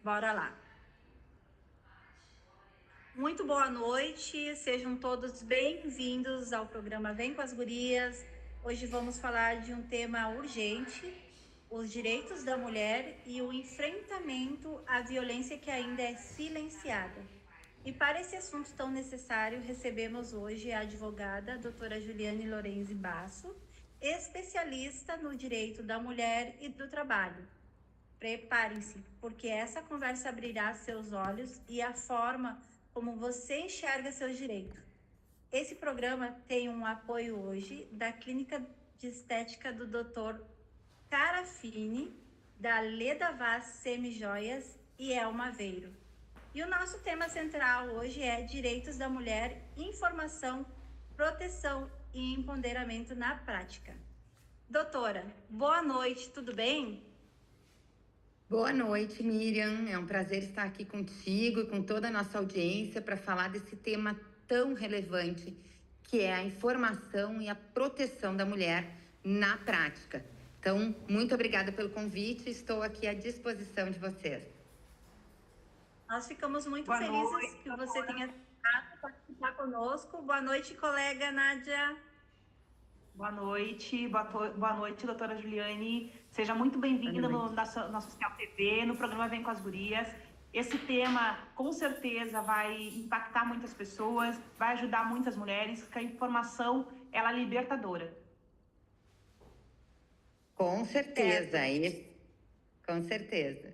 Bora lá. Muito boa noite, sejam todos bem-vindos ao programa Vem com as Gurias. Hoje vamos falar de um tema urgente, os direitos da mulher e o enfrentamento à violência que ainda é silenciada. E para esse assunto tão necessário, recebemos hoje a advogada doutora Juliane Lorenzi Basso, especialista no direito da mulher e do trabalho. Preparem-se, porque essa conversa abrirá seus olhos e a forma como você enxerga seus direitos. Esse programa tem um apoio hoje da Clínica de Estética do Dr. Carafini, da Leda Vaz Semijoias e Elma Veiro. E o nosso tema central hoje é Direitos da Mulher, Informação, Proteção e Empoderamento na Prática. Doutora, boa noite, tudo bem? Boa noite, Miriam. É um prazer estar aqui contigo e com toda a nossa audiência para falar desse tema tão relevante, que é a informação e a proteção da mulher na prática. Então, muito obrigada pelo convite. Estou aqui à disposição de vocês. Nós ficamos muito felizes que você tenha participar conosco. Boa noite, colega Nádia. Boa noite, doutora Juliane. Seja muito bem-vinda no nosso Social TV, no programa Vem com as Gurias. Esse tema, com certeza, vai impactar muitas pessoas, vai ajudar muitas mulheres, porque a informação, ela é libertadora. Com certeza, com certeza.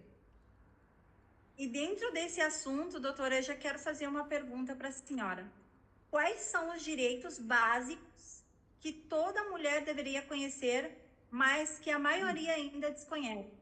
E dentro desse assunto, doutora, eu já quero fazer uma pergunta para a senhora. Quais são os direitos básicos que toda mulher deveria conhecer, mas que a maioria ainda desconhece?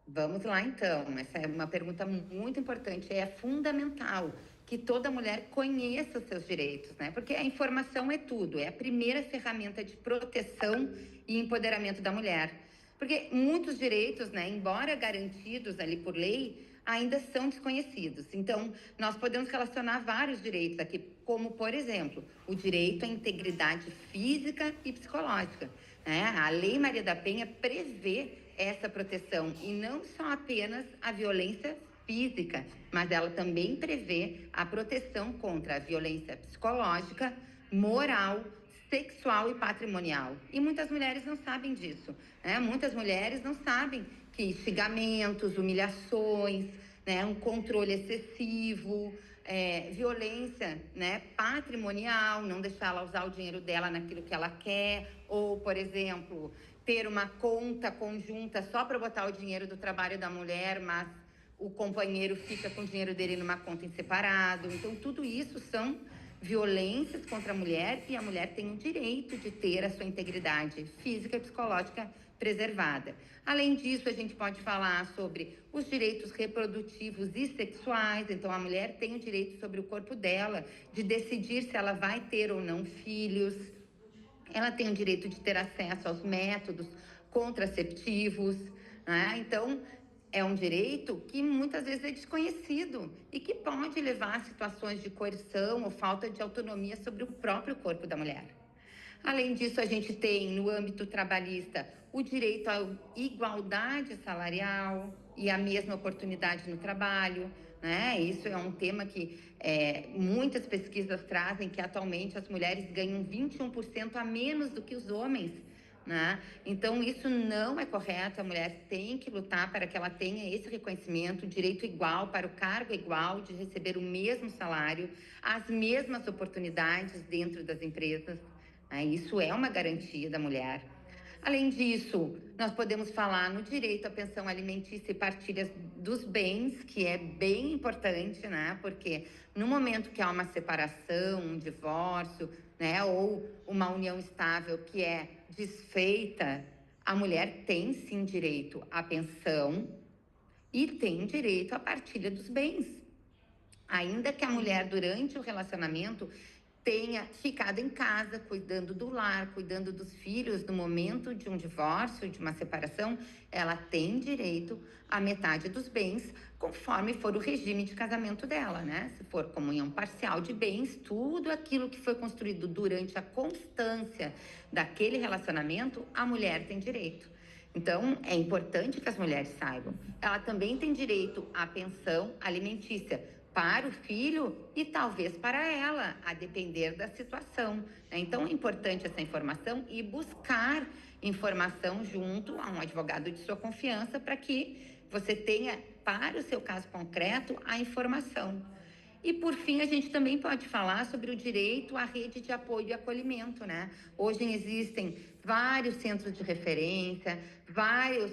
Vamos lá, então. Essa é uma pergunta muito importante. É fundamental que toda mulher conheça os seus direitos, né? Porque a informação é tudo. É a primeira ferramenta de proteção e empoderamento da mulher. Porque muitos direitos, né, embora garantidos ali por lei, ainda são desconhecidos. Então, nós podemos relacionar vários direitos aqui, como, por exemplo, o direito à integridade física e psicológica, né? A Lei Maria da Penha prevê essa proteção e não só apenas a violência física, mas ela também prevê a proteção contra a violência psicológica, moral, sexual e patrimonial. E muitas mulheres não sabem disso, né? Muitas mulheres não sabem que xingamentos, humilhações, né, um controle excessivo, violência, né, patrimonial, não deixar ela usar o dinheiro dela naquilo que ela quer, ou, por exemplo, ter uma conta conjunta só para botar o dinheiro do trabalho da mulher, mas o companheiro fica com o dinheiro dele numa conta em separado. Então, tudo isso são violências contra a mulher e a mulher tem o direito de ter a sua integridade física e psicológica preservada. Além disso, a gente pode falar sobre os direitos reprodutivos e sexuais. Então, a mulher tem o direito sobre o corpo dela, de decidir se ela vai ter ou não filhos. Ela tem o direito de ter acesso aos métodos contraceptivos, né? Então, é um direito que muitas vezes é desconhecido e que pode levar a situações de coerção ou falta de autonomia sobre o próprio corpo da mulher. Além disso, a gente tem no âmbito trabalhista o direito à igualdade salarial e à mesma oportunidade no trabalho, né? Isso é um tema que muitas pesquisas trazem, que atualmente as mulheres ganham 21% a menos do que os homens, né? Então, isso não é correto. A mulher tem que lutar para que ela tenha esse reconhecimento, direito igual para o cargo igual, de receber o mesmo salário, as mesmas oportunidades dentro das empresas. Isso é uma garantia da mulher. Além disso, nós podemos falar no direito à pensão alimentícia e partilha dos bens, que é bem importante, né? Porque no momento que há uma separação, um divórcio, né, ou uma união estável que é desfeita, a mulher tem sim direito à pensão e tem direito à partilha dos bens. Ainda que a mulher, durante o relacionamento, tenha ficado em casa, cuidando do lar, cuidando dos filhos, no momento de um divórcio, de uma separação, ela tem direito à metade dos bens, conforme for o regime de casamento dela, né? Se for comunhão parcial de bens, tudo aquilo que foi construído durante a constância daquele relacionamento, a mulher tem direito. Então, é importante que as mulheres saibam. Ela também tem direito à pensão alimentícia para o filho e talvez para ela, a depender da situação, né? Então, é importante essa informação e buscar informação junto a um advogado de sua confiança para que você tenha, para o seu caso concreto, a informação. E, por fim, a gente também pode falar sobre o direito à rede de apoio e acolhimento, né? Hoje existem vários centros de referência, várias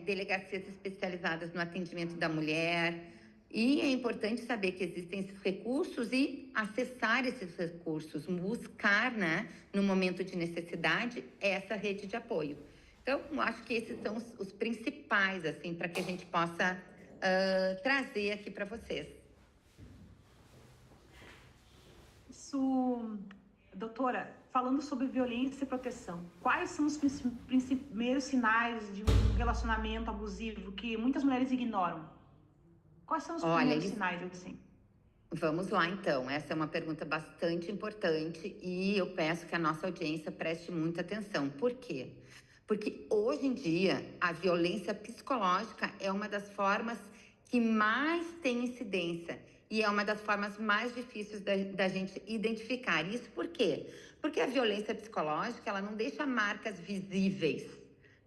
delegacias especializadas no atendimento da mulher, e é importante saber que existem esses recursos e acessar esses recursos, buscar, né, no momento de necessidade, essa rede de apoio. Então, eu acho que esses são os principais, assim, para que a gente possa trazer aqui para vocês. Doutora, falando sobre violência e proteção, quais são os primeiros sinais de um relacionamento abusivo que muitas mulheres ignoram? Quais são os primeiros sinais, assim? Vamos lá, então. Essa é uma pergunta bastante importante e eu peço que a nossa audiência preste muita atenção. Por quê? Porque hoje em dia a violência psicológica é uma das formas que mais tem incidência e é uma das formas mais difíceis da gente identificar. Isso por quê? Porque a violência psicológica, ela não deixa marcas visíveis,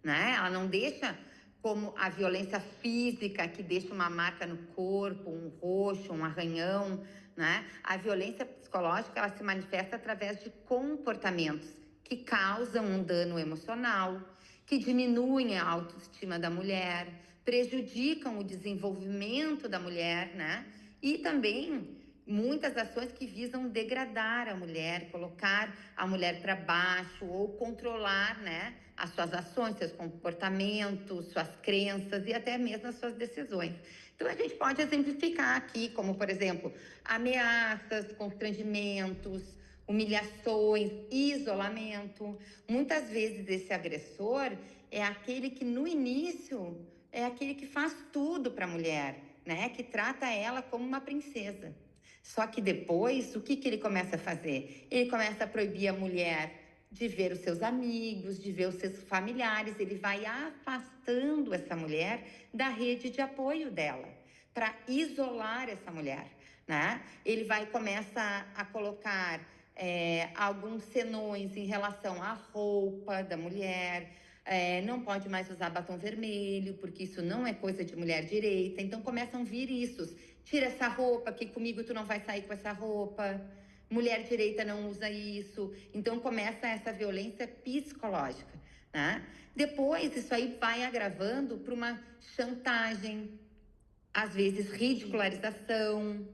né? Ela não deixa como a violência física, que deixa uma marca no corpo, um roxo, um arranhão, né? A violência psicológica, ela se manifesta através de comportamentos que causam um dano emocional, que diminuem a autoestima da mulher, prejudicam o desenvolvimento da mulher, né? E também muitas ações que visam degradar a mulher, colocar a mulher para baixo ou controlar, né, as suas ações, seus comportamentos, suas crenças e até mesmo as suas decisões. Então, a gente pode exemplificar aqui, como, por exemplo, ameaças, constrangimentos, humilhações, isolamento. Muitas vezes esse agressor é aquele que no início é aquele que faz tudo para a mulher, né? Que trata ela como uma princesa. Só que depois, o que ele começa a fazer? Ele começa a proibir a mulher de ver os seus amigos, de ver os seus familiares. Ele vai afastando essa mulher da rede de apoio dela, para isolar essa mulher, né? Ele vai começar a colocar alguns senões em relação à roupa da mulher. Não pode mais usar batom vermelho, porque isso não é coisa de mulher direita. Então começam a vir isso. Tira essa roupa, que comigo tu não vai sair com essa roupa. Mulher direita não usa isso. Então começa essa violência psicológica, né? Depois isso aí vai agravando para uma chantagem, às vezes ridicularização,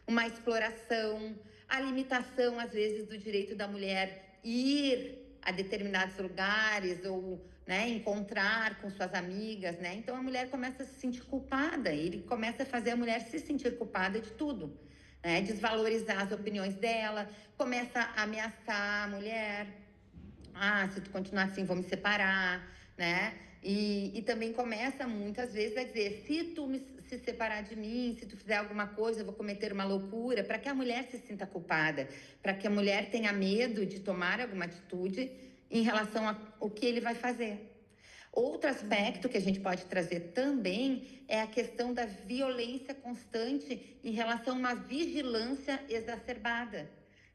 uma exploração, a limitação, às vezes, do direito da mulher ir a determinados lugares ou, né, encontrar com suas amigas, né? Então a mulher começa a se sentir culpada, ele começa a fazer a mulher se sentir culpada de tudo, né? Desvalorizar as opiniões dela, começa a ameaçar a mulher. Ah, se tu continuar assim, vou me separar, né? E também começa muitas vezes a dizer, se separar de mim, se tu fizer alguma coisa, eu vou cometer uma loucura, para que a mulher se sinta culpada, para que a mulher tenha medo de tomar alguma atitude em relação ao que ele vai fazer. Outro aspecto que a gente pode trazer também é a questão da violência constante em relação a uma vigilância exacerbada,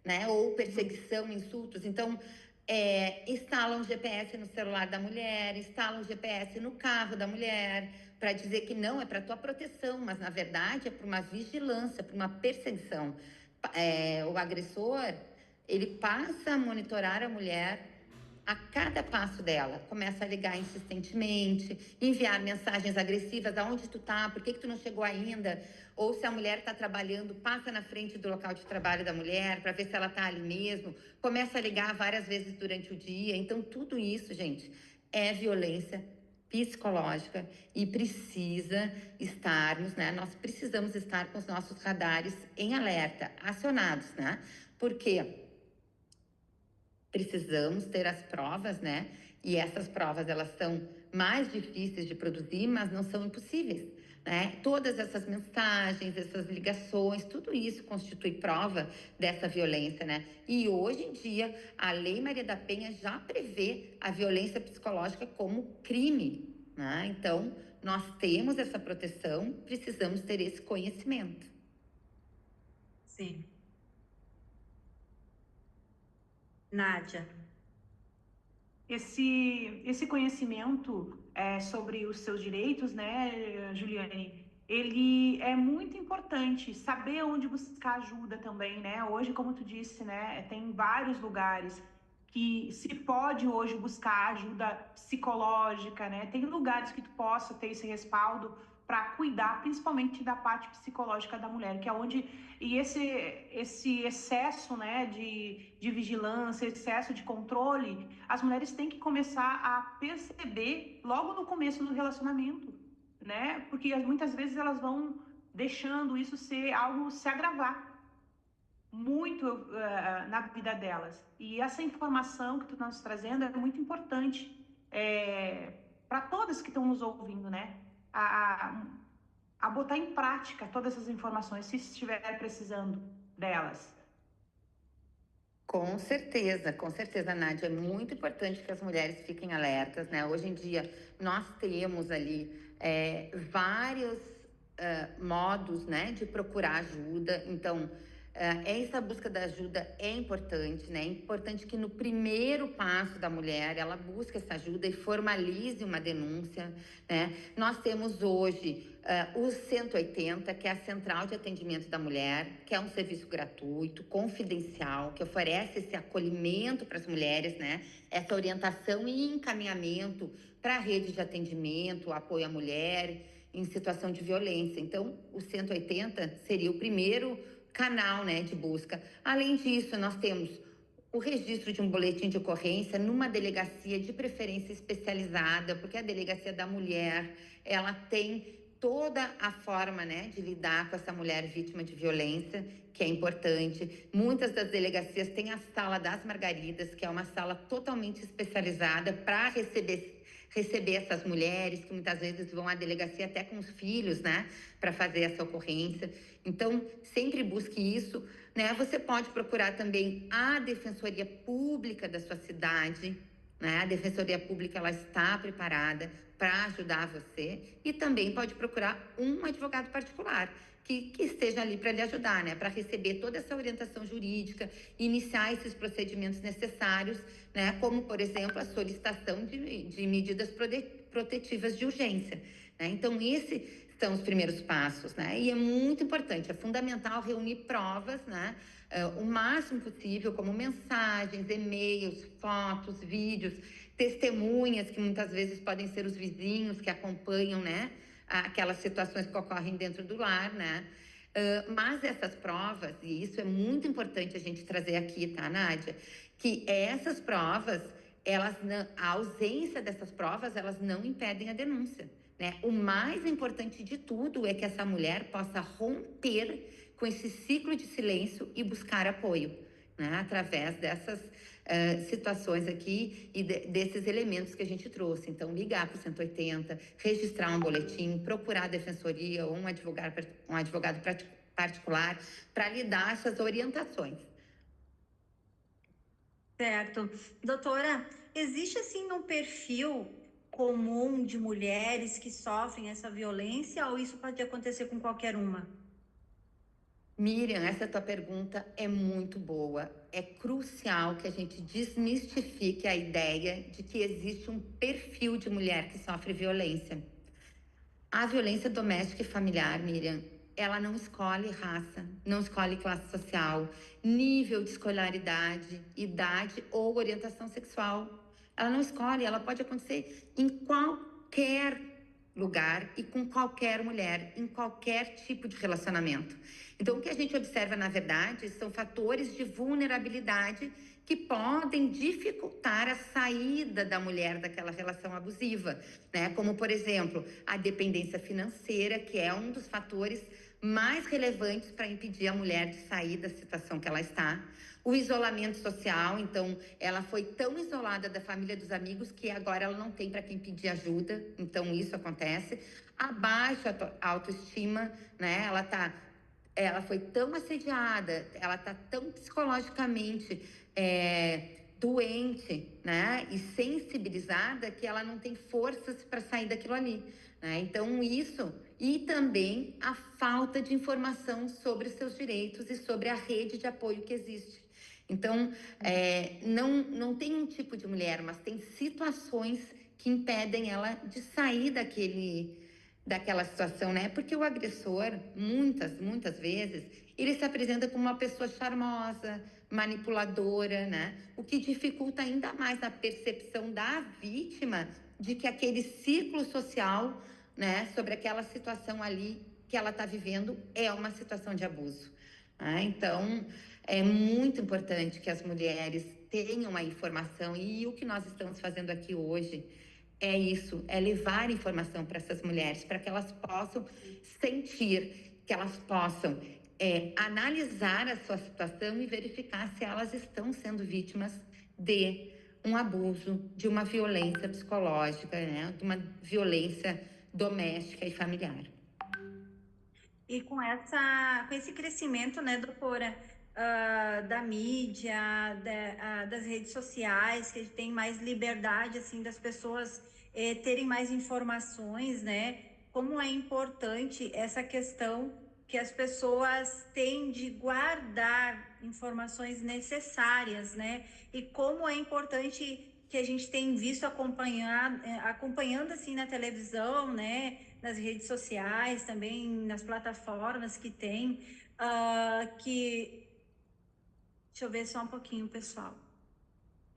né? Ou perseguição, insultos. Então, instalam GPS no celular da mulher, instalam GPS no carro da mulher, para dizer que não, é para tua proteção, mas na verdade é para uma vigilância, para uma perseguição. O agressor, ele passa a monitorar a mulher a cada passo dela, começa a ligar insistentemente, enviar mensagens agressivas, aonde tu tá, por que tu não chegou ainda? Ou se a mulher está trabalhando, passa na frente do local de trabalho da mulher para ver se ela está ali mesmo, começa a ligar várias vezes durante o dia. Então, tudo isso, gente, é violência psicológica e precisa estarmos, né? Nós precisamos estar com os nossos radares em alerta, acionados, né? Porque precisamos ter as provas, né? E essas provas, elas são mais difíceis de produzir, mas não são impossíveis. né? Todas essas mensagens, essas ligações, tudo isso constitui prova dessa violência, né? E hoje em dia, a Lei Maria da Penha já prevê a violência psicológica como crime, né? Então, nós temos essa proteção, precisamos ter esse conhecimento. Sim. Nádia. Esse conhecimento sobre os seus direitos, né, Juliane, ele é muito importante. Saber onde buscar ajuda também, né? Hoje, como tu disse, né, tem vários lugares que se pode hoje buscar ajuda psicológica, né? Tem lugares que tu possa ter esse respaldo para cuidar, principalmente da parte psicológica da mulher, que é onde esse excesso, né, de vigilância, excesso de controle, as mulheres têm que começar a perceber logo no começo do relacionamento, né? Porque muitas vezes elas vão deixando isso ser algo se agravar muito na vida delas. E essa informação que tu está nos trazendo é muito importante para todas que estão nos ouvindo, né? A botar em prática todas essas informações, se estiver precisando delas. Com certeza, Nádia. É muito importante que as mulheres fiquem alertas, né? Hoje em dia, nós temos ali vários modos, né, de procurar ajuda. Então, essa busca da ajuda é importante, né? É importante que no primeiro passo da mulher, ela busque essa ajuda e formalize uma denúncia, né? Nós temos hoje o 180, que é a Central de Atendimento da Mulher, que é um serviço gratuito, confidencial, que oferece esse acolhimento para as mulheres, né? Essa orientação e encaminhamento para a rede de atendimento, apoio à mulher em situação de violência. Então, o 180 seria o primeiro canal, né, de busca. Além disso, nós temos o registro de um boletim de ocorrência numa delegacia de preferência especializada, porque a delegacia da mulher, ela tem toda a forma, né, de lidar com essa mulher vítima de violência, que é importante. Muitas das delegacias têm a Sala das Margaridas, que é uma sala totalmente especializada para receber essas mulheres, que muitas vezes vão à delegacia até com os filhos, né, para fazer essa ocorrência. Então, sempre busque isso, né? Você pode procurar também a Defensoria Pública da sua cidade, né? A Defensoria Pública, ela está preparada para ajudar você, e também pode procurar um advogado particular que esteja ali para lhe ajudar, né? Para receber toda essa orientação jurídica, iniciar esses procedimentos necessários, né? Como, por exemplo, a solicitação de medidas protetivas de urgência, né? Então, esses são os primeiros passos, né? E é muito importante, é fundamental reunir provas, né? O máximo possível, como mensagens, e-mails, fotos, vídeos, testemunhas, que muitas vezes podem ser os vizinhos que acompanham, né, aquelas situações que ocorrem dentro do lar, né? Mas essas provas, e isso é muito importante a gente trazer aqui, tá, Nádia? Que essas provas, a ausência dessas provas, elas não impedem a denúncia, né? O mais importante de tudo é que essa mulher possa romper com esse ciclo de silêncio e buscar apoio, né? Através dessas situações aqui e desses elementos que a gente trouxe. Então, ligar para o 180, registrar um boletim, procurar a defensoria ou um advogado particular para lhe dar essas orientações. Certo. Doutora, existe assim um perfil comum de mulheres que sofrem essa violência ou isso pode acontecer com qualquer uma? Miriam, essa tua pergunta é muito boa. É crucial que a gente desmistifique a ideia de que existe um perfil de mulher que sofre violência. A violência doméstica e familiar, Miriam, ela não escolhe raça, não escolhe classe social, nível de escolaridade, idade ou orientação sexual. Ela não escolhe, ela pode acontecer em qualquer lugar e com qualquer mulher, em qualquer tipo de relacionamento. Então, o que a gente observa, na verdade, são fatores de vulnerabilidade que podem dificultar a saída da mulher daquela relação abusiva, né? Como, por exemplo, a dependência financeira, que é um dos fatores mais relevantes para impedir a mulher de sair da situação que ela está. O isolamento social, então, ela foi tão isolada da família, dos amigos, que agora ela não tem para quem pedir ajuda, então isso acontece. abaixa a autoestima, né? Ela foi tão assediada, ela está tão psicologicamente doente, né? E sensibilizada que ela não tem forças para sair daquilo ali, né? Então isso, e também a falta de informação sobre os seus direitos e sobre a rede de apoio que existe. Então, não tem um tipo de mulher, mas tem situações que impedem ela de sair daquela situação, né? Porque o agressor, muitas vezes, ele se apresenta como uma pessoa charmosa, manipuladora, né? O que dificulta ainda mais a percepção da vítima de que aquele ciclo social, né, sobre aquela situação ali que ela está vivendo é uma situação de abuso. Né? Então, é muito importante que as mulheres tenham a informação, e o que nós estamos fazendo aqui hoje é isso, é levar informação para essas mulheres, para que elas possam sentir, que elas possam analisar a sua situação e verificar se elas estão sendo vítimas de um abuso, de uma violência psicológica, né? De uma violência doméstica e familiar. E com esse crescimento, né, doutora, da mídia, das redes sociais, que tem mais liberdade, assim, das pessoas terem mais informações, né? Como é importante essa questão que as pessoas têm de guardar informações necessárias, né? E como é importante que a gente tem visto acompanhando assim na televisão, né? Nas redes sociais, também nas plataformas que tem, que... Deixa eu ver só um pouquinho, pessoal.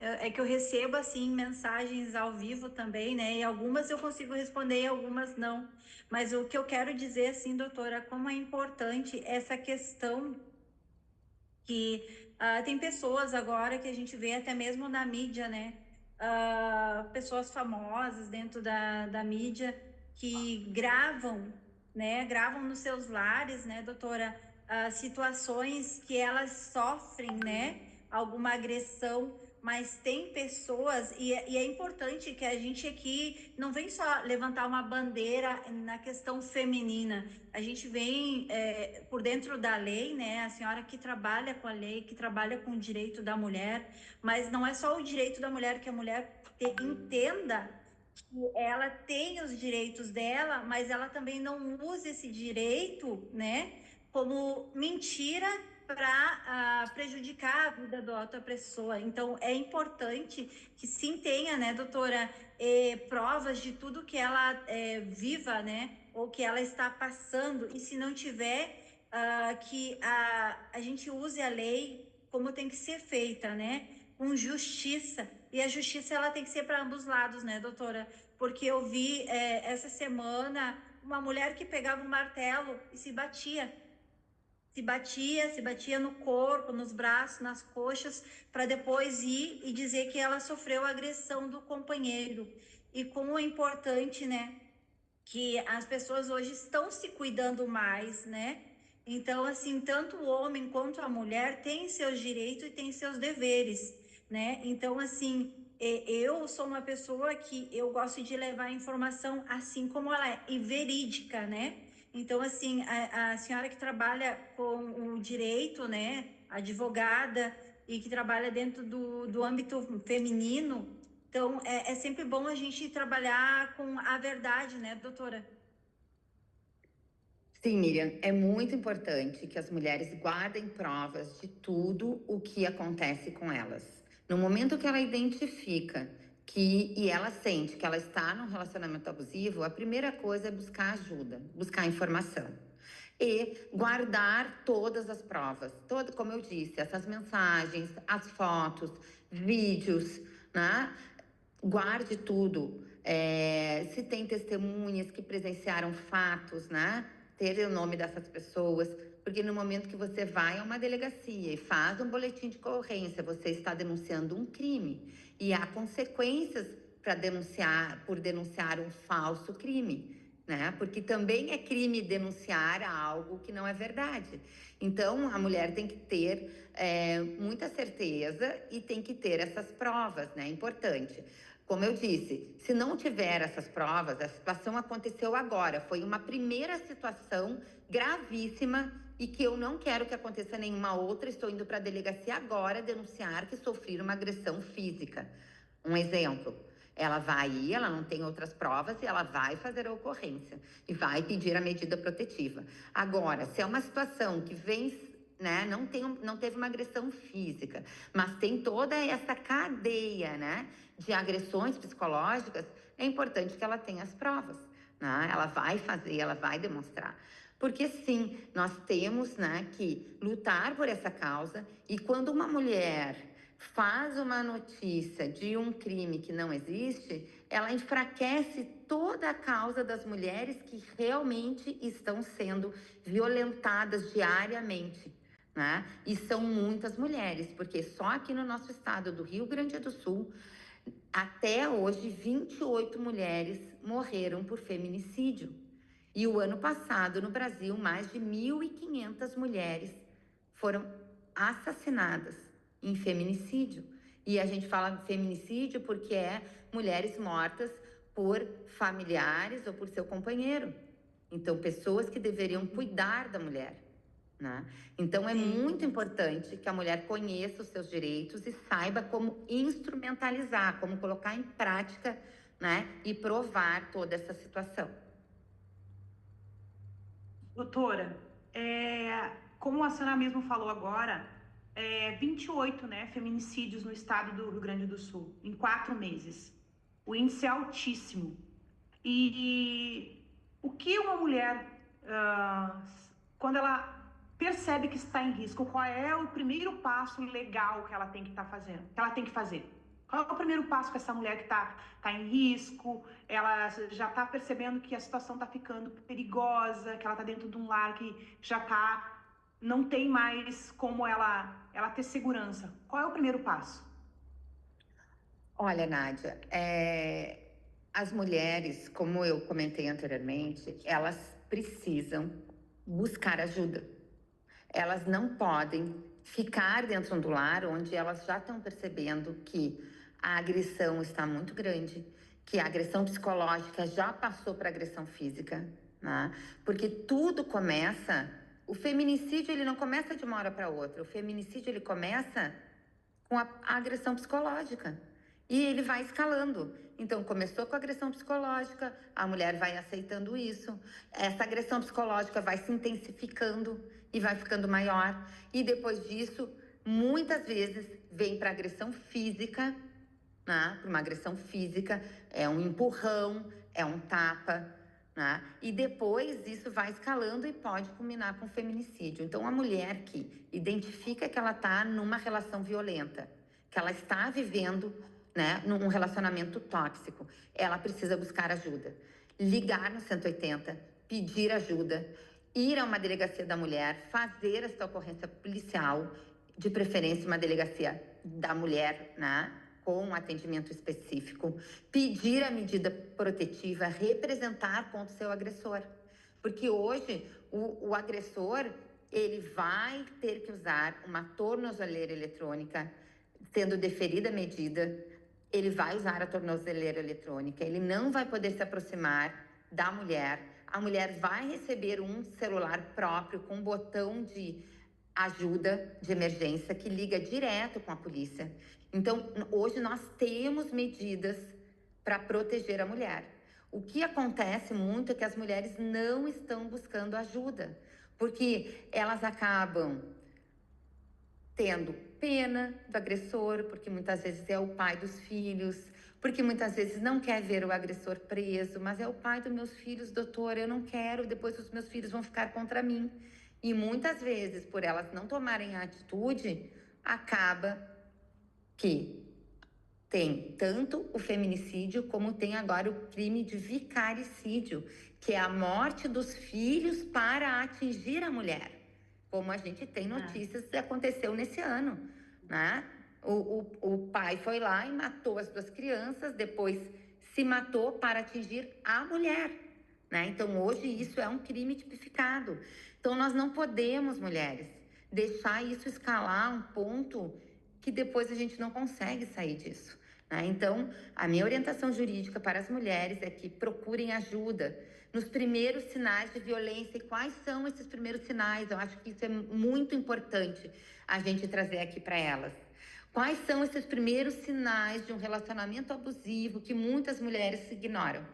É que eu recebo, assim, mensagens ao vivo também, né? E algumas eu consigo responder e algumas não. Mas o que eu quero dizer, assim, doutora, como é importante essa questão que tem pessoas agora que a gente vê até mesmo na mídia, né? Pessoas famosas dentro da mídia que gravam, né? Gravam nos seus lares, né, doutora? Situações que elas sofrem, né? Alguma agressão, mas tem pessoas, e é importante que a gente aqui não vem só levantar uma bandeira na questão feminina, a gente vem por dentro da lei, né? A senhora que trabalha com a lei, que trabalha com o direito da mulher, mas não é só o direito da mulher, que a mulher entenda que ela tem os direitos dela, mas ela também não use esse direito, né, como mentira para prejudicar a vida da outra pessoa. Então, é importante que sim tenha, né, doutora, provas de tudo que ela viva, né, ou que ela está passando, e se não tiver, que a gente use a lei como tem que ser feita, né, com justiça. E a justiça, ela tem que ser para ambos os lados, né, doutora? Porque eu vi essa semana uma mulher que pegava um martelo e se batia no corpo, nos braços, nas coxas, para depois ir e dizer que ela sofreu agressão do companheiro. E como é importante, né, que as pessoas hoje estão se cuidando mais, né? Então, assim, tanto o homem quanto a mulher têm seus direitos e têm seus deveres, né? Então, assim, eu sou uma pessoa que eu gosto de levar a informação assim como ela é, e verídica, né? Então, assim, a senhora que trabalha com o direito, né? Advogada e que trabalha dentro do âmbito feminino, então, é sempre bom a gente trabalhar com a verdade, né, doutora? Sim, Miriam, é muito importante que as mulheres guardem provas de tudo o que acontece com elas. No momento que ela identifica e ela sente que ela está num relacionamento abusivo, a primeira coisa é buscar ajuda, buscar informação. E guardar todas as provas, como eu disse, essas mensagens, as fotos, vídeos, né? Guarde tudo. Se tem testemunhas que presenciaram fatos, né? Ter o nome dessas pessoas, porque no momento que você vai a uma delegacia e faz um boletim de ocorrência, você está denunciando um crime e há consequências por denunciar um falso crime, né? Porque também é crime denunciar algo que não é verdade. Então, a mulher tem que ter muita certeza e tem que ter essas provas, né? Importante. Como eu disse, se não tiver essas provas, a situação aconteceu agora. Foi uma primeira situação gravíssima e que eu não quero que aconteça nenhuma outra. Estou indo para a delegacia agora denunciar que sofreram uma agressão física. Um exemplo, ela vai ir, ela não tem outras provas e ela vai fazer a ocorrência e vai pedir a medida protetiva. Agora, se é uma situação que vem, né, não teve uma agressão física, mas tem toda essa cadeia, né, de agressões psicológicas, é importante que ela tenha as provas, né? Ela vai fazer, ela vai demonstrar. Porque sim, nós temos, né, que lutar por essa causa, e quando uma mulher faz uma notícia de um crime que não existe, ela enfraquece toda a causa das mulheres que realmente estão sendo violentadas diariamente, né? E são muitas mulheres, porque só aqui no nosso estado do Rio Grande do Sul, até hoje, 28 mulheres morreram por feminicídio. E o ano passado, no Brasil, mais de 1.500 mulheres foram assassinadas em feminicídio. E a gente fala de feminicídio porque é mulheres mortas por familiares ou por seu companheiro. Então, pessoas que deveriam cuidar da mulher, né? Então, é muito importante que a mulher conheça os seus direitos e saiba como instrumentalizar, como colocar em prática, né? E provar toda essa situação. Doutora, como a senhora mesmo falou agora, 28, né, feminicídios no estado do Rio Grande do Sul, em 4 meses. O índice é altíssimo. E o que uma mulher, quando ela percebe que está em risco, qual é o primeiro passo legal que ela tem que estar fazendo, que ela tem que fazer? Qual é o primeiro passo que essa mulher que está em risco, ela já está percebendo que a situação está ficando perigosa, que ela está dentro de um lar que já não tem mais como ela ter segurança? Qual é o primeiro passo? Olha, Nádia, as mulheres, como eu comentei anteriormente, elas precisam buscar ajuda. Elas não podem ficar dentro do lar onde elas já estão percebendo que a agressão está muito grande, que a agressão psicológica já passou para a agressão física, né? Porque tudo começa, o feminicídio ele não começa de uma hora para outra, o feminicídio ele começa com a agressão psicológica e ele vai escalando. Então, começou com a agressão psicológica, a mulher vai aceitando isso, essa agressão psicológica vai se intensificando e vai ficando maior, e depois disso, muitas vezes, vem para agressão física, né? Para uma agressão física, é um empurrão, é um tapa, né? E depois isso vai escalando e pode culminar com feminicídio. Então, a mulher que identifica que ela está numa relação violenta, que ela está vivendo, né, num relacionamento tóxico, ela precisa buscar ajuda. Ligar no 180, pedir ajuda, ir a uma delegacia da mulher, fazer essa ocorrência policial, de preferência uma delegacia da mulher, né, com um atendimento específico, pedir a medida protetiva, representar contra o seu agressor. Porque hoje o agressor, ele vai ter que usar uma tornozeleira eletrônica, sendo deferida a medida, ele vai usar a tornozeleira eletrônica, ele não vai poder se aproximar da mulher, a mulher vai receber um celular próprio com um botão de ajuda de emergência que liga direto com a polícia. Então, hoje nós temos medidas para proteger a mulher. O que acontece muito é que as mulheres não estão buscando ajuda, porque elas acabam tendo pena do agressor, porque muitas vezes é o pai dos filhos, porque muitas vezes não quer ver o agressor preso, mas é o pai dos meus filhos, doutora, eu não quero, depois os meus filhos vão ficar contra mim. E muitas vezes, por elas não tomarem a atitude, acaba que tem tanto o feminicídio como tem agora o crime de vicaricídio, que é a morte dos filhos para atingir a mulher. Como a gente tem notícias que aconteceu nesse ano, né? O pai foi lá e matou as 2 crianças, depois se matou para atingir a mulher, né? Então, hoje isso é um crime tipificado. Então, nós não podemos, mulheres, deixar isso escalar um ponto que depois a gente não consegue sair disso. né? Então, a minha orientação jurídica para as mulheres é que procurem ajuda nos primeiros sinais de violência. E quais são esses primeiros sinais? Eu acho que isso é muito importante a gente trazer aqui para elas. Quais são esses primeiros sinais de um relacionamento abusivo que muitas mulheres ignoram?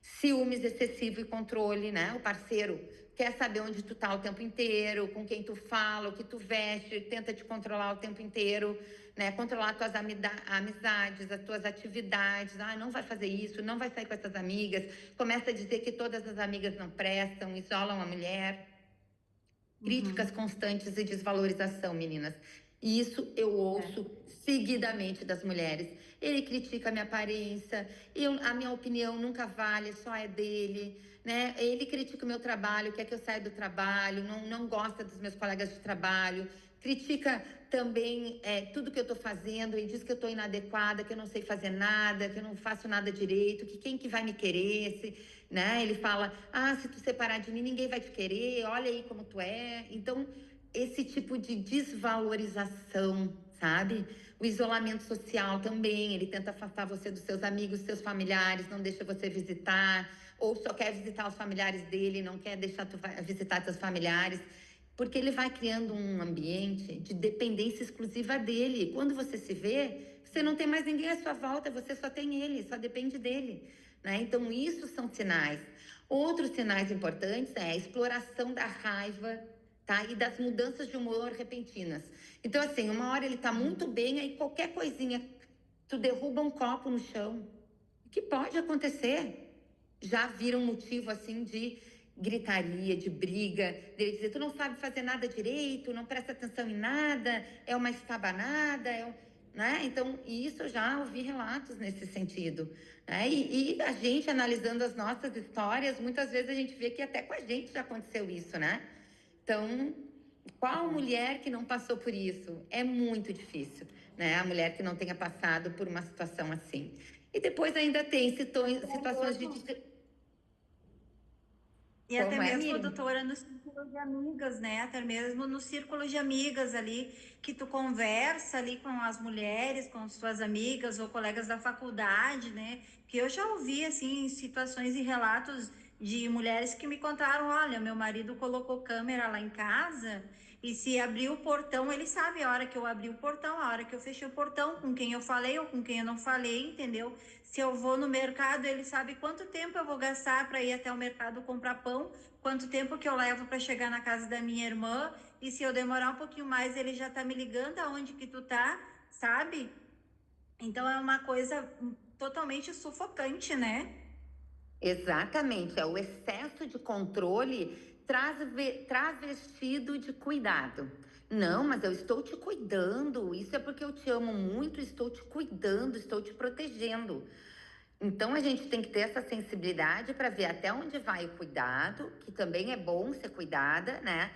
Ciúmes excessivo e controle, né? O parceiro quer saber onde tu tá o tempo inteiro, com quem tu fala, o que tu veste, tenta te controlar o tempo inteiro, né? Controlar as tuas amizades, as tuas atividades. Ah, não vai fazer isso, não vai sair com essas amigas. Começa a dizer que todas as amigas não prestam, isolam a mulher. Críticas constantes e desvalorização, meninas. E isso eu ouço seguidamente das mulheres. Ele critica a minha aparência, a minha opinião nunca vale, só é dele, né? Ele critica o meu trabalho, quer que eu saia do trabalho, não gosta dos meus colegas de trabalho, critica também tudo que eu estou fazendo e diz que eu estou inadequada, que eu não sei fazer nada, que eu não faço nada direito, que quem que vai me querer, né? Ele fala, se tu separar de mim, ninguém vai te querer, olha aí como tu é. Então, esse tipo de desvalorização, sabe? O isolamento social também, ele tenta afastar você dos seus amigos, dos seus familiares, não deixa você visitar, ou só quer visitar os familiares dele, não quer deixar tu visitar seus familiares, porque ele vai criando um ambiente de dependência exclusiva dele. Quando você se vê, você não tem mais ninguém à sua volta, você só tem ele, só depende dele, né? Então, isso são sinais. Outros sinais importantes é a exploração da raiva, tá? E das mudanças de humor repentinas. Então, assim, uma hora ele tá muito bem, aí qualquer coisinha, tu derruba um copo no chão. O que pode acontecer? Já vira um motivo, assim, de gritaria, de briga, dele dizer, tu não sabe fazer nada direito, não presta atenção em nada, é uma estabanada, né? Então, isso eu já ouvi relatos nesse sentido, né? E a gente, analisando as nossas histórias, muitas vezes a gente vê que até com a gente já aconteceu isso, né? Então, qual mulher que não passou por isso? É muito difícil, né? A mulher que não tenha passado por uma situação assim. E depois ainda tem situações de... E Como até é, mesmo, Miriam? doutora, no círculo de amigas, né? Até mesmo no círculo de amigas ali, que tu conversa ali com as mulheres, com suas amigas ou colegas da faculdade, né? Que eu já ouvi, assim, situações e relatos de mulheres que me contaram, olha, meu marido colocou câmera lá em casa e se abrir o portão, ele sabe a hora que eu abri o portão, a hora que eu fechei o portão, com quem eu falei ou com quem eu não falei, entendeu? Se eu vou no mercado, ele sabe quanto tempo eu vou gastar para ir até o mercado comprar pão, quanto tempo que eu levo para chegar na casa da minha irmã, e se eu demorar um pouquinho mais, ele já tá me ligando aonde que tu tá, sabe? Então é uma coisa totalmente sufocante, né? Exatamente, é o excesso de controle travestido de cuidado. Não, mas eu estou te cuidando, isso é porque eu te amo muito, estou te cuidando, estou te protegendo. Então a gente tem que ter essa sensibilidade para ver até onde vai o cuidado, que também é bom ser cuidada, né?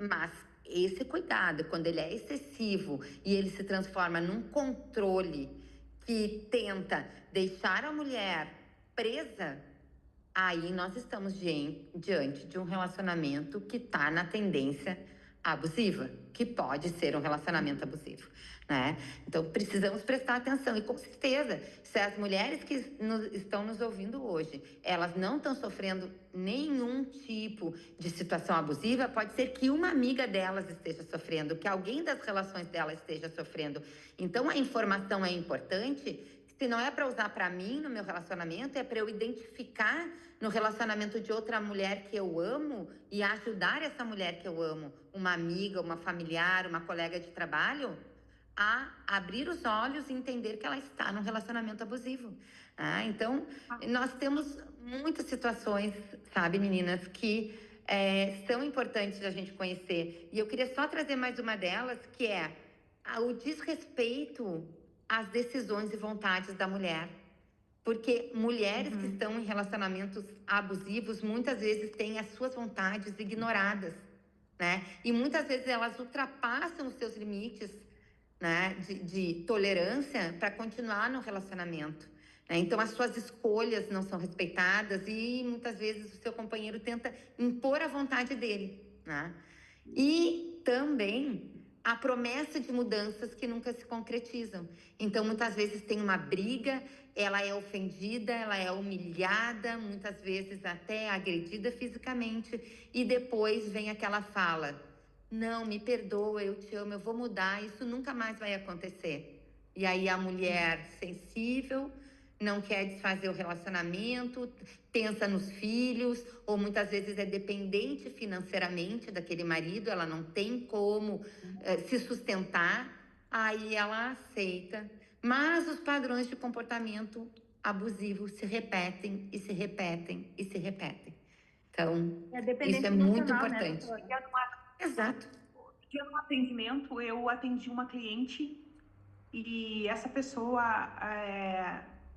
Mas esse cuidado, quando ele é excessivo e ele se transforma num controle que tenta deixar a mulher presa, aí nós estamos diante de um relacionamento que está na tendência abusiva, que pode ser um relacionamento abusivo, né? Então precisamos prestar atenção e com certeza, se as mulheres que estão nos ouvindo hoje, elas não estão sofrendo nenhum tipo de situação abusiva, pode ser que uma amiga delas esteja sofrendo, que alguém das relações dela esteja sofrendo. Então a informação é importante. Se não é para usar para mim no meu relacionamento, é para eu identificar no relacionamento de outra mulher que eu amo e ajudar essa mulher que eu amo, uma amiga, uma familiar, uma colega de trabalho, a abrir os olhos e entender que ela está num relacionamento abusivo. Então, nós temos muitas situações, sabe, meninas, que são importantes da gente conhecer. E eu queria só trazer mais uma delas, que é o desrespeito às decisões e vontades da mulher. Porque mulheres que estão em relacionamentos abusivos, muitas vezes têm as suas vontades ignoradas, né? E muitas vezes elas ultrapassam os seus limites, né, de tolerância para continuar no relacionamento, né? Então as suas escolhas não são respeitadas e muitas vezes o seu companheiro tenta impor a vontade dele, né? E também a promessa de mudanças que nunca se concretizam. Então, muitas vezes tem uma briga, ela é ofendida, ela é humilhada, muitas vezes até agredida fisicamente, e depois vem aquela fala: não, me perdoa, eu te amo, eu vou mudar, isso nunca mais vai acontecer. E aí a mulher sensível não quer desfazer o relacionamento, pensa nos filhos, ou muitas vezes é dependente financeiramente daquele marido, ela não tem como se sustentar, aí ela aceita. Mas os padrões de comportamento abusivo se repetem e se repetem e se repetem. Então, isso é muito importante. Né, Exato. No atendimento, eu atendi uma cliente e essa pessoa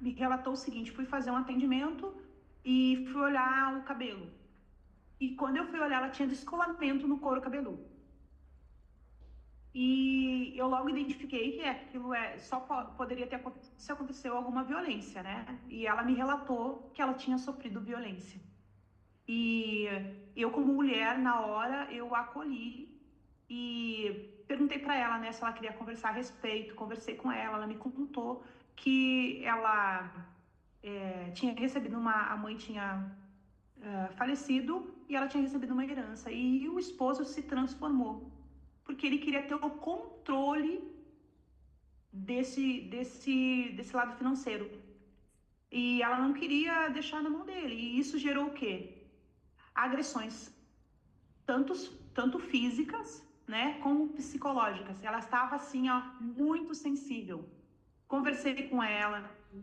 me relatou o seguinte: fui fazer um atendimento e fui olhar o cabelo. E quando eu fui olhar, ela tinha descolamento no couro cabeludo. E eu logo identifiquei que aquilo só poderia ter acontecido se aconteceu alguma violência, né? E ela me relatou que ela tinha sofrido violência. E eu, como mulher, na hora, eu acolhi e perguntei para ela, né, se ela queria conversar a respeito. Conversei com ela me contou que ela tinha recebido a mãe tinha falecido e ela tinha recebido uma herança. E o esposo se transformou, porque ele queria ter o controle desse lado financeiro. E ela não queria deixar na mão dele. E isso gerou o quê? Agressões, tanto físicas, né, como psicológicas. Ela estava assim, ó, muito sensível. Conversei com ela,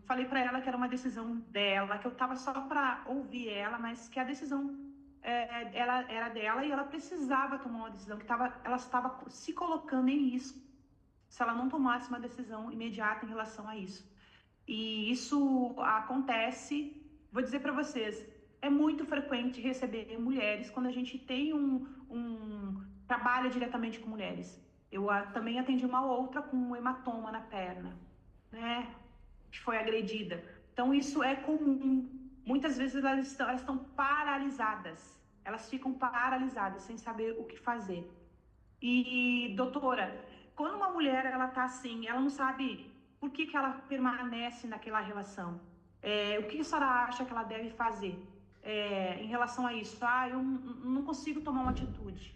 falei para ela que era uma decisão dela, que eu estava só para ouvir ela, mas que a decisão ela era dela e ela precisava tomar uma decisão, ela estava se colocando em risco se ela não tomasse uma decisão imediata em relação a isso. E isso acontece, vou dizer para vocês, é muito frequente receber mulheres quando a gente tem trabalha diretamente com mulheres. Eu também atendi uma outra com um hematoma na perna, né, que foi agredida. Então isso é comum. Muitas vezes elas estão paralisadas, elas ficam paralisadas sem saber o que fazer. E doutora, quando uma mulher ela tá assim, ela não sabe por que ela permanece naquela relação, o que a senhora acha que ela deve fazer em relação a isso? Eu não consigo tomar uma atitude.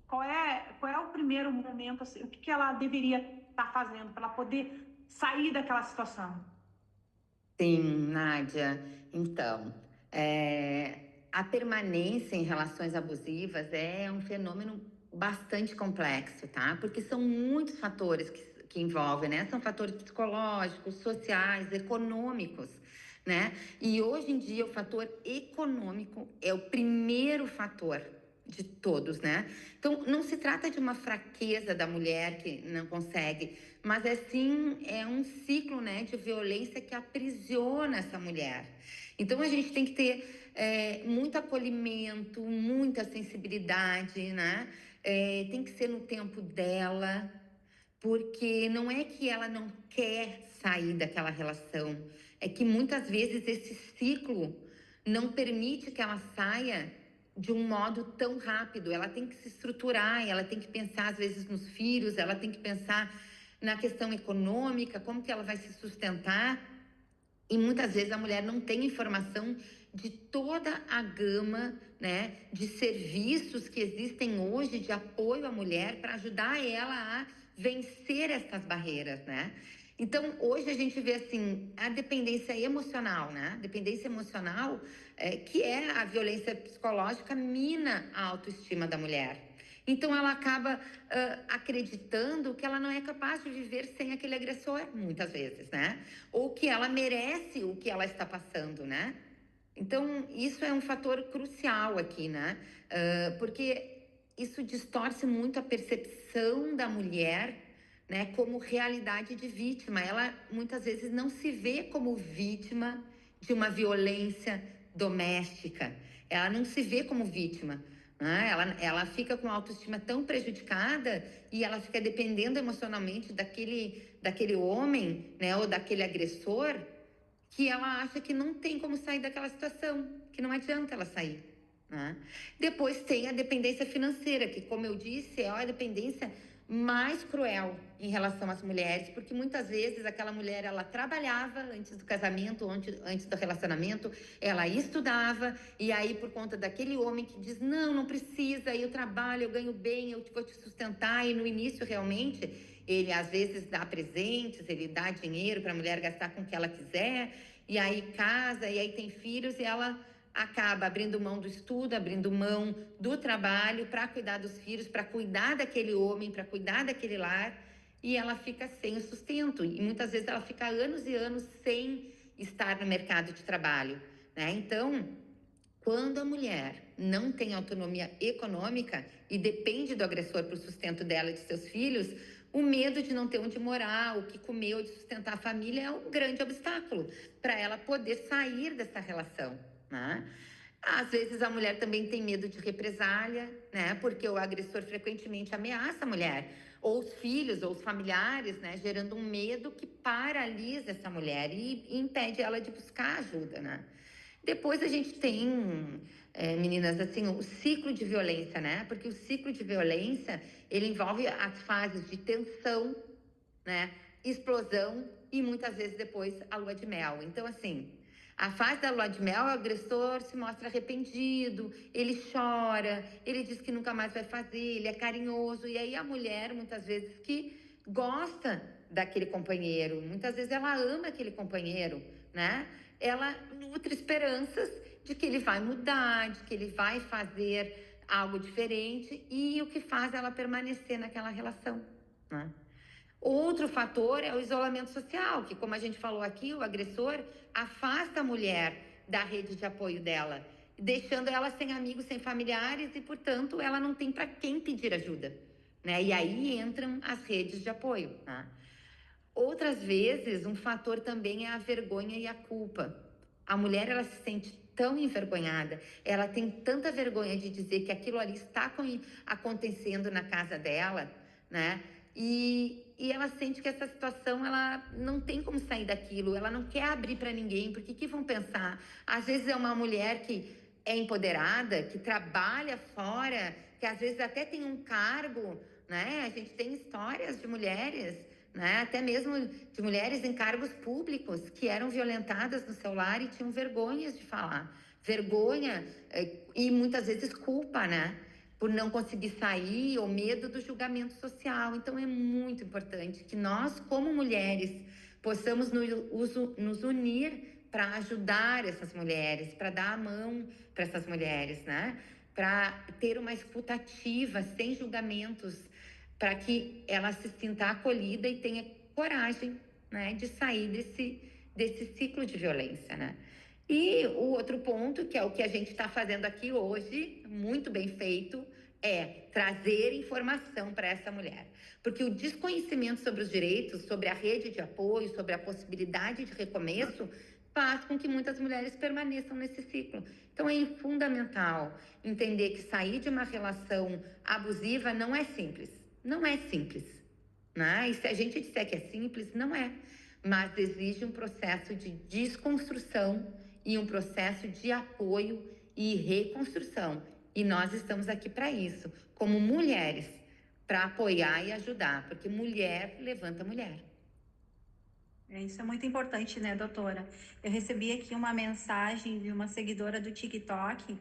Qual é o primeiro momento, assim, o que ela deveria estar fazendo para ela poder sair daquela situação? Sim, Nádia. Então, a permanência em relações abusivas é um fenômeno bastante complexo, tá? Porque são muitos fatores que envolvem, né? São fatores psicológicos, sociais, econômicos, né? E hoje em dia o fator econômico é o primeiro fator de todos, né? Então, não se trata de uma fraqueza da mulher que não consegue, mas é um ciclo, né, de violência que aprisiona essa mulher. Então, a gente tem que ter muito acolhimento, muita sensibilidade, né? Tem que ser no tempo dela, porque não é que ela não quer sair daquela relação, é que muitas vezes esse ciclo não permite que ela saia de um modo tão rápido. Ela tem que se estruturar, ela tem que pensar às vezes nos filhos, ela tem que pensar na questão econômica, como que ela vai se sustentar. E muitas vezes a mulher não tem informação de toda a gama, né, de serviços que existem hoje de apoio à mulher para ajudar ela a vencer essas barreiras, né? Então, hoje a gente vê assim a dependência emocional, né? Dependência emocional, que é a violência psicológica, mina a autoestima da mulher. Então, ela acaba acreditando que ela não é capaz de viver sem aquele agressor, muitas vezes, né? Ou que ela merece o que ela está passando, né? Então, isso é um fator crucial aqui, né? Porque isso distorce muito a percepção da mulher, né, como realidade de vítima. Ela muitas vezes não se vê como vítima de uma violência doméstica. Ela não se vê como vítima. Né? Ela fica com a autoestima tão prejudicada e ela fica dependendo emocionalmente daquele homem, né, ou daquele agressor, que ela acha que não tem como sair daquela situação, que não adianta ela sair. Né? Depois tem a dependência financeira, que, como eu disse, é a dependência mais cruel em relação às mulheres, porque muitas vezes aquela mulher, ela trabalhava antes do casamento, antes do relacionamento, ela estudava, e aí por conta daquele homem que diz, não precisa, eu trabalho, eu ganho bem, eu vou te sustentar, e no início realmente, ele às vezes dá presentes, ele dá dinheiro para a mulher gastar com o que ela quiser, e aí casa, e aí tem filhos, e ela acaba abrindo mão do estudo, abrindo mão do trabalho para cuidar dos filhos, para cuidar daquele homem, para cuidar daquele lar, e ela fica sem o sustento. E muitas vezes ela fica anos e anos sem estar no mercado de trabalho, né? Então, quando a mulher não tem autonomia econômica e depende do agressor para o sustento dela e de seus filhos, o medo de não ter onde morar, o que comer ou de sustentar a família é um grande obstáculo para ela poder sair dessa relação, né? Às vezes a mulher também tem medo de represália, né? Porque o agressor frequentemente ameaça a mulher, ou os filhos, ou os familiares, né? Gerando um medo que paralisa essa mulher e impede ela de buscar ajuda, né? Depois a gente tem, meninas, assim, o ciclo de violência, né? Porque o ciclo de violência, ele envolve as fases de tensão, né? Explosão e muitas vezes depois a lua de mel. Então, assim, a fase da lua de mel, o agressor se mostra arrependido, ele chora, ele diz que nunca mais vai fazer, ele é carinhoso. E aí a mulher, muitas vezes, que gosta daquele companheiro, muitas vezes ela ama aquele companheiro, né? Ela nutre esperanças de que ele vai mudar, de que ele vai fazer algo diferente, e o que faz ela permanecer naquela relação, né? Outro fator é o isolamento social, que, como a gente falou aqui, o agressor afasta a mulher da rede de apoio dela, deixando ela sem amigos, sem familiares, e, portanto, ela não tem para quem pedir ajuda, né? E aí entram as redes de apoio, né? Outras vezes, um fator também é a vergonha e a culpa. A mulher, ela se sente tão envergonhada, ela tem tanta vergonha de dizer que aquilo ali está acontecendo na casa dela, né? E ela sente que essa situação, ela não tem como sair daquilo, ela não quer abrir para ninguém, porque o que vão pensar? Às vezes é uma mulher que é empoderada, que trabalha fora, que às vezes até tem um cargo, né? A gente tem histórias de mulheres, né? Até mesmo de mulheres em cargos públicos que eram violentadas no seu lar e tinham vergonhas de falar. Vergonha e muitas vezes culpa, né? Por não conseguir sair ou medo do julgamento social. Então é muito importante que nós, como mulheres, possamos nos unir para ajudar essas mulheres, para dar a mão para essas mulheres, né? Para ter uma escuta ativa, sem julgamentos, para que ela se sinta acolhida e tenha coragem, né, de sair desse ciclo de violência, né? E o outro ponto, que é o que a gente está fazendo aqui hoje, muito bem feito, é trazer informação para essa mulher. Porque o desconhecimento sobre os direitos, sobre a rede de apoio, sobre a possibilidade de recomeço, faz com que muitas mulheres permaneçam nesse ciclo. Então é fundamental entender que sair de uma relação abusiva não é simples. Não é simples, né? E se a gente disser que é simples, não é. Mas exige um processo de desconstrução e um processo de apoio e reconstrução. E nós estamos aqui para isso, como mulheres, para apoiar e ajudar, porque mulher levanta mulher. Isso é muito importante, né, doutora? Eu recebi aqui uma mensagem de uma seguidora do TikTok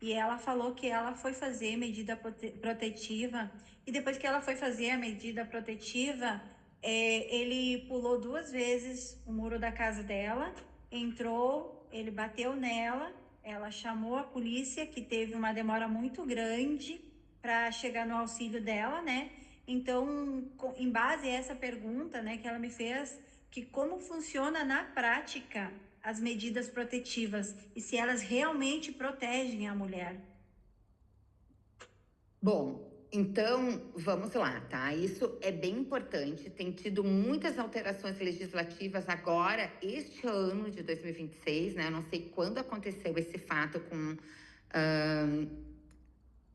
e ela falou que ela foi fazer medida protetiva e depois que ela foi fazer a medida protetiva, ele pulou 2 vezes o muro da casa dela, entrou, ele bateu nela, ela chamou a polícia, que teve uma demora muito grande para chegar no auxílio dela, né? Então, em base a essa pergunta, né, que ela me fez, que como funciona na prática as medidas protetivas e se elas realmente protegem a mulher. Bom, então vamos lá, tá? Isso é bem importante. Tem tido muitas alterações legislativas agora, este ano de 2026, né? Eu não sei quando aconteceu esse fato com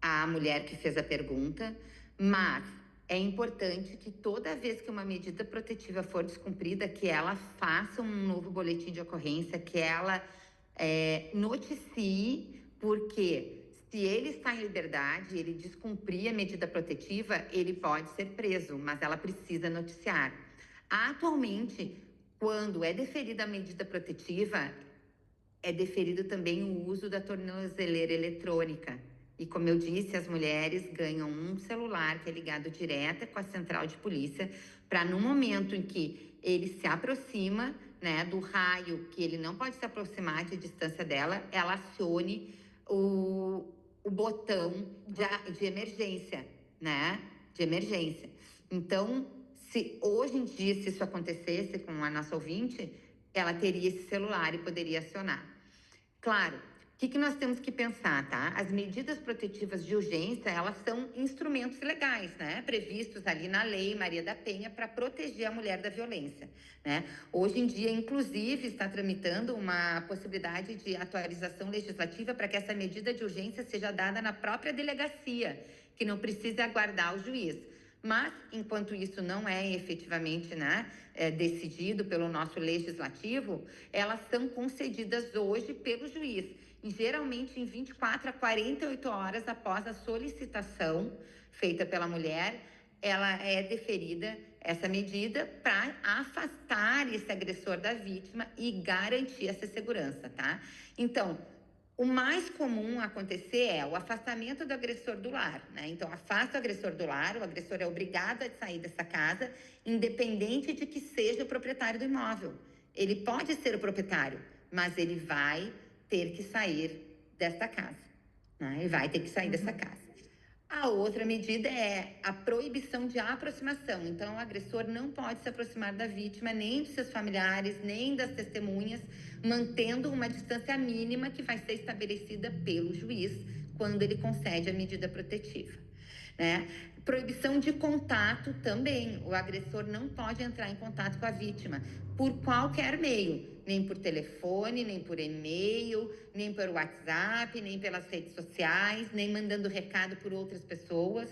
a mulher que fez a pergunta, mas é importante que toda vez que uma medida protetiva for descumprida, que ela faça um novo boletim de ocorrência, que ela noticie, porque Se ele está em liberdade, ele descumprir a medida protetiva, ele pode ser preso, mas ela precisa noticiar. Atualmente, quando é deferida a medida protetiva, é deferido também o uso da tornozeleira eletrônica. E como eu disse, as mulheres ganham um celular que é ligado direto com a central de polícia, para no momento em que ele se aproxima, né, do raio que ele não pode se aproximar de distância dela, ela acione o botão de emergência, né? De emergência. Então, se hoje em dia, se isso acontecesse com a nossa ouvinte, ela teria esse celular e poderia acionar. Claro, o que nós temos que pensar, tá? As medidas protetivas de urgência, elas são instrumentos legais, né? Previstos ali na Lei Maria da Penha para proteger a mulher da violência, né? Hoje em dia, inclusive, está tramitando uma possibilidade de atualização legislativa para que essa medida de urgência seja dada na própria delegacia, que não precise aguardar o juiz. Mas, enquanto isso não é efetivamente, né, decidido pelo nosso legislativo, elas são concedidas hoje pelo juiz, geralmente em 24 a 48 horas após a solicitação feita pela mulher, ela é deferida essa medida para afastar esse agressor da vítima e garantir essa segurança, tá? Então, o mais comum a acontecer é o afastamento do agressor do lar, né? Então, afasta o agressor do lar, o agressor é obrigado a sair dessa casa, independente de que seja o proprietário do imóvel. Ele pode ser o proprietário, mas ele vai ter que sair desta casa, né? Ele vai ter que sair dessa casa. A outra medida é a proibição de aproximação. Então, o agressor não pode se aproximar da vítima, nem dos seus familiares, nem das testemunhas, mantendo uma distância mínima que vai ser estabelecida pelo juiz quando ele concede a medida protetiva, né? Proibição de contato também. O agressor não pode entrar em contato com a vítima por qualquer meio, nem por telefone, nem por e-mail, nem por WhatsApp, nem pelas redes sociais, nem mandando recado por outras pessoas,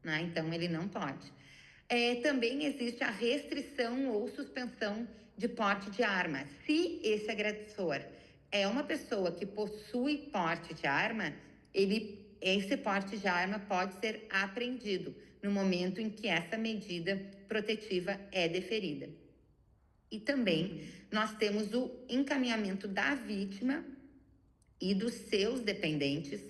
né? Então, ele não pode. Também existe a restrição ou suspensão de porte de arma. Se esse agressor é uma pessoa que possui porte de arma, esse porte de arma pode ser apreendido no momento em que essa medida protetiva é deferida. E também nós temos o encaminhamento da vítima e dos seus dependentes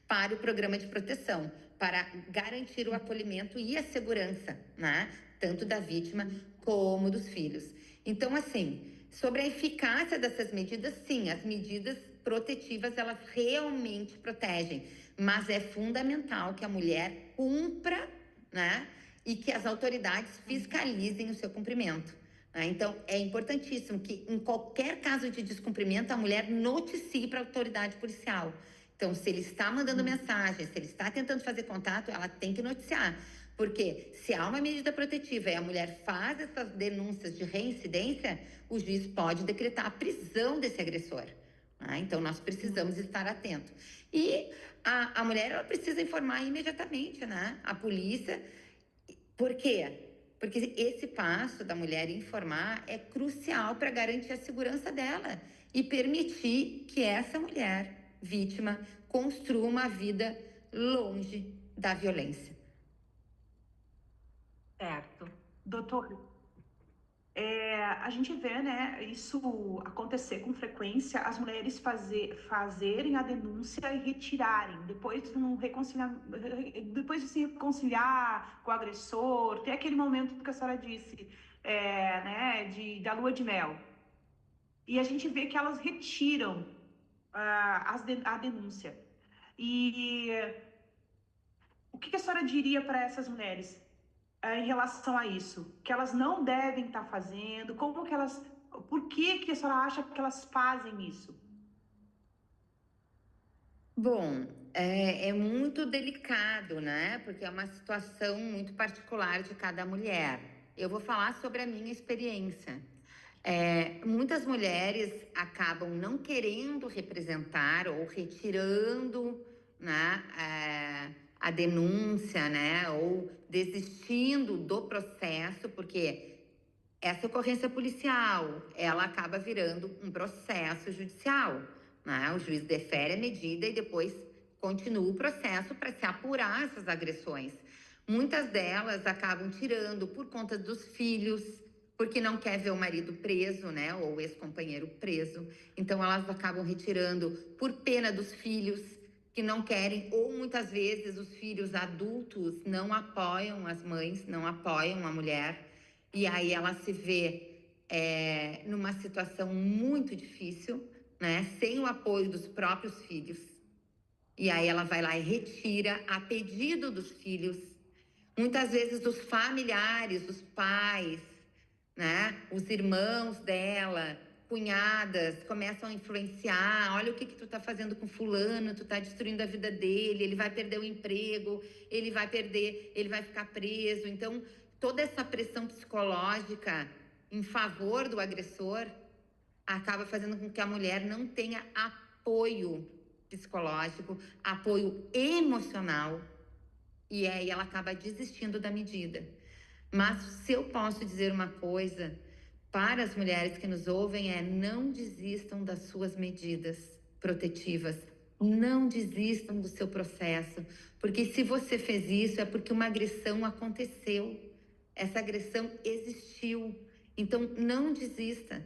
para o programa de proteção, para garantir o acolhimento e a segurança, né? Tanto da vítima como dos filhos. Então, assim, sobre a eficácia dessas medidas, sim, as medidas protetivas, elas realmente protegem, mas é fundamental que a mulher cumpra, né? E que as autoridades fiscalizem o seu cumprimento. Então, é importantíssimo que, em qualquer caso de descumprimento, a mulher noticie para a autoridade policial. Então, se ele está mandando mensagem, se ele está tentando fazer contato, ela tem que noticiar. Porque se há uma medida protetiva e a mulher faz essas denúncias de reincidência, o juiz pode decretar a prisão desse agressor. Então, nós precisamos estar atentos. E a mulher, ela precisa informar imediatamente, né? A polícia. Por quê? Porque esse passo da mulher informar é crucial para garantir a segurança dela e permitir que essa mulher, vítima, construa uma vida longe da violência. Certo. Doutor, a gente vê, né, isso acontecer com frequência, as mulheres fazerem a denúncia e retirarem, depois de se reconciliar com o agressor, ter aquele momento que a senhora disse, né, da lua de mel. E a gente vê que elas retiram a denúncia. E o que a senhora diria para essas mulheres em relação a isso? Que elas não devem estar fazendo? Por que a senhora acha que elas fazem isso? Bom, é muito delicado, né? Porque é uma situação muito particular de cada mulher. Eu vou falar sobre a minha experiência. Muitas mulheres acabam não querendo representar ou retirando, né, a denúncia, né, ou desistindo do processo, porque essa ocorrência policial, ela acaba virando um processo judicial, né? O juiz defere a medida e depois continua o processo para se apurar essas agressões. Muitas delas acabam tirando por conta dos filhos, porque não quer ver o marido preso, né, ou o ex-companheiro preso. Então elas acabam retirando por pena dos filhos, que não querem, ou muitas vezes os filhos adultos não apoiam as mães, não apoiam a mulher, e aí ela se vê numa situação muito difícil, né, sem o apoio dos próprios filhos. E aí ela vai lá e retira a pedido dos filhos, muitas vezes dos familiares, os pais, né? Os irmãos dela, cunhadas, começam a influenciar. Olha o que tu tá fazendo com fulano, tu tá destruindo a vida dele, ele vai perder o emprego, ele vai ficar preso. Então, toda essa pressão psicológica em favor do agressor acaba fazendo com que a mulher não tenha apoio psicológico, apoio emocional, e aí ela acaba desistindo da medida. Mas se eu posso dizer uma coisa para as mulheres que nos ouvem não desistam das suas medidas protetivas, não desistam do seu processo, porque se você fez isso é porque uma agressão aconteceu, essa agressão existiu, então não desista.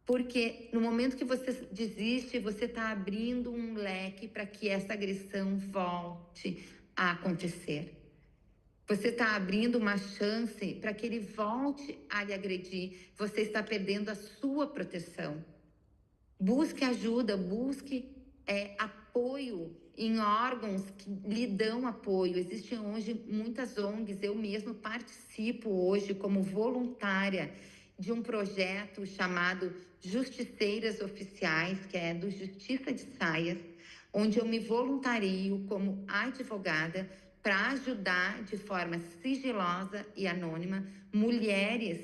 Porque no momento que você desiste, você está abrindo um leque para que essa agressão volte a acontecer. Você está abrindo uma chance para que ele volte a lhe agredir. Você está perdendo a sua proteção. Busque ajuda, busque apoio em órgãos que lhe dão apoio. Existem hoje muitas ONGs, eu mesmo participo hoje como voluntária de um projeto chamado Justiceiras Oficiais, que é do Justiça de Saias, onde eu me voluntario como advogada para ajudar de forma sigilosa e anônima mulheres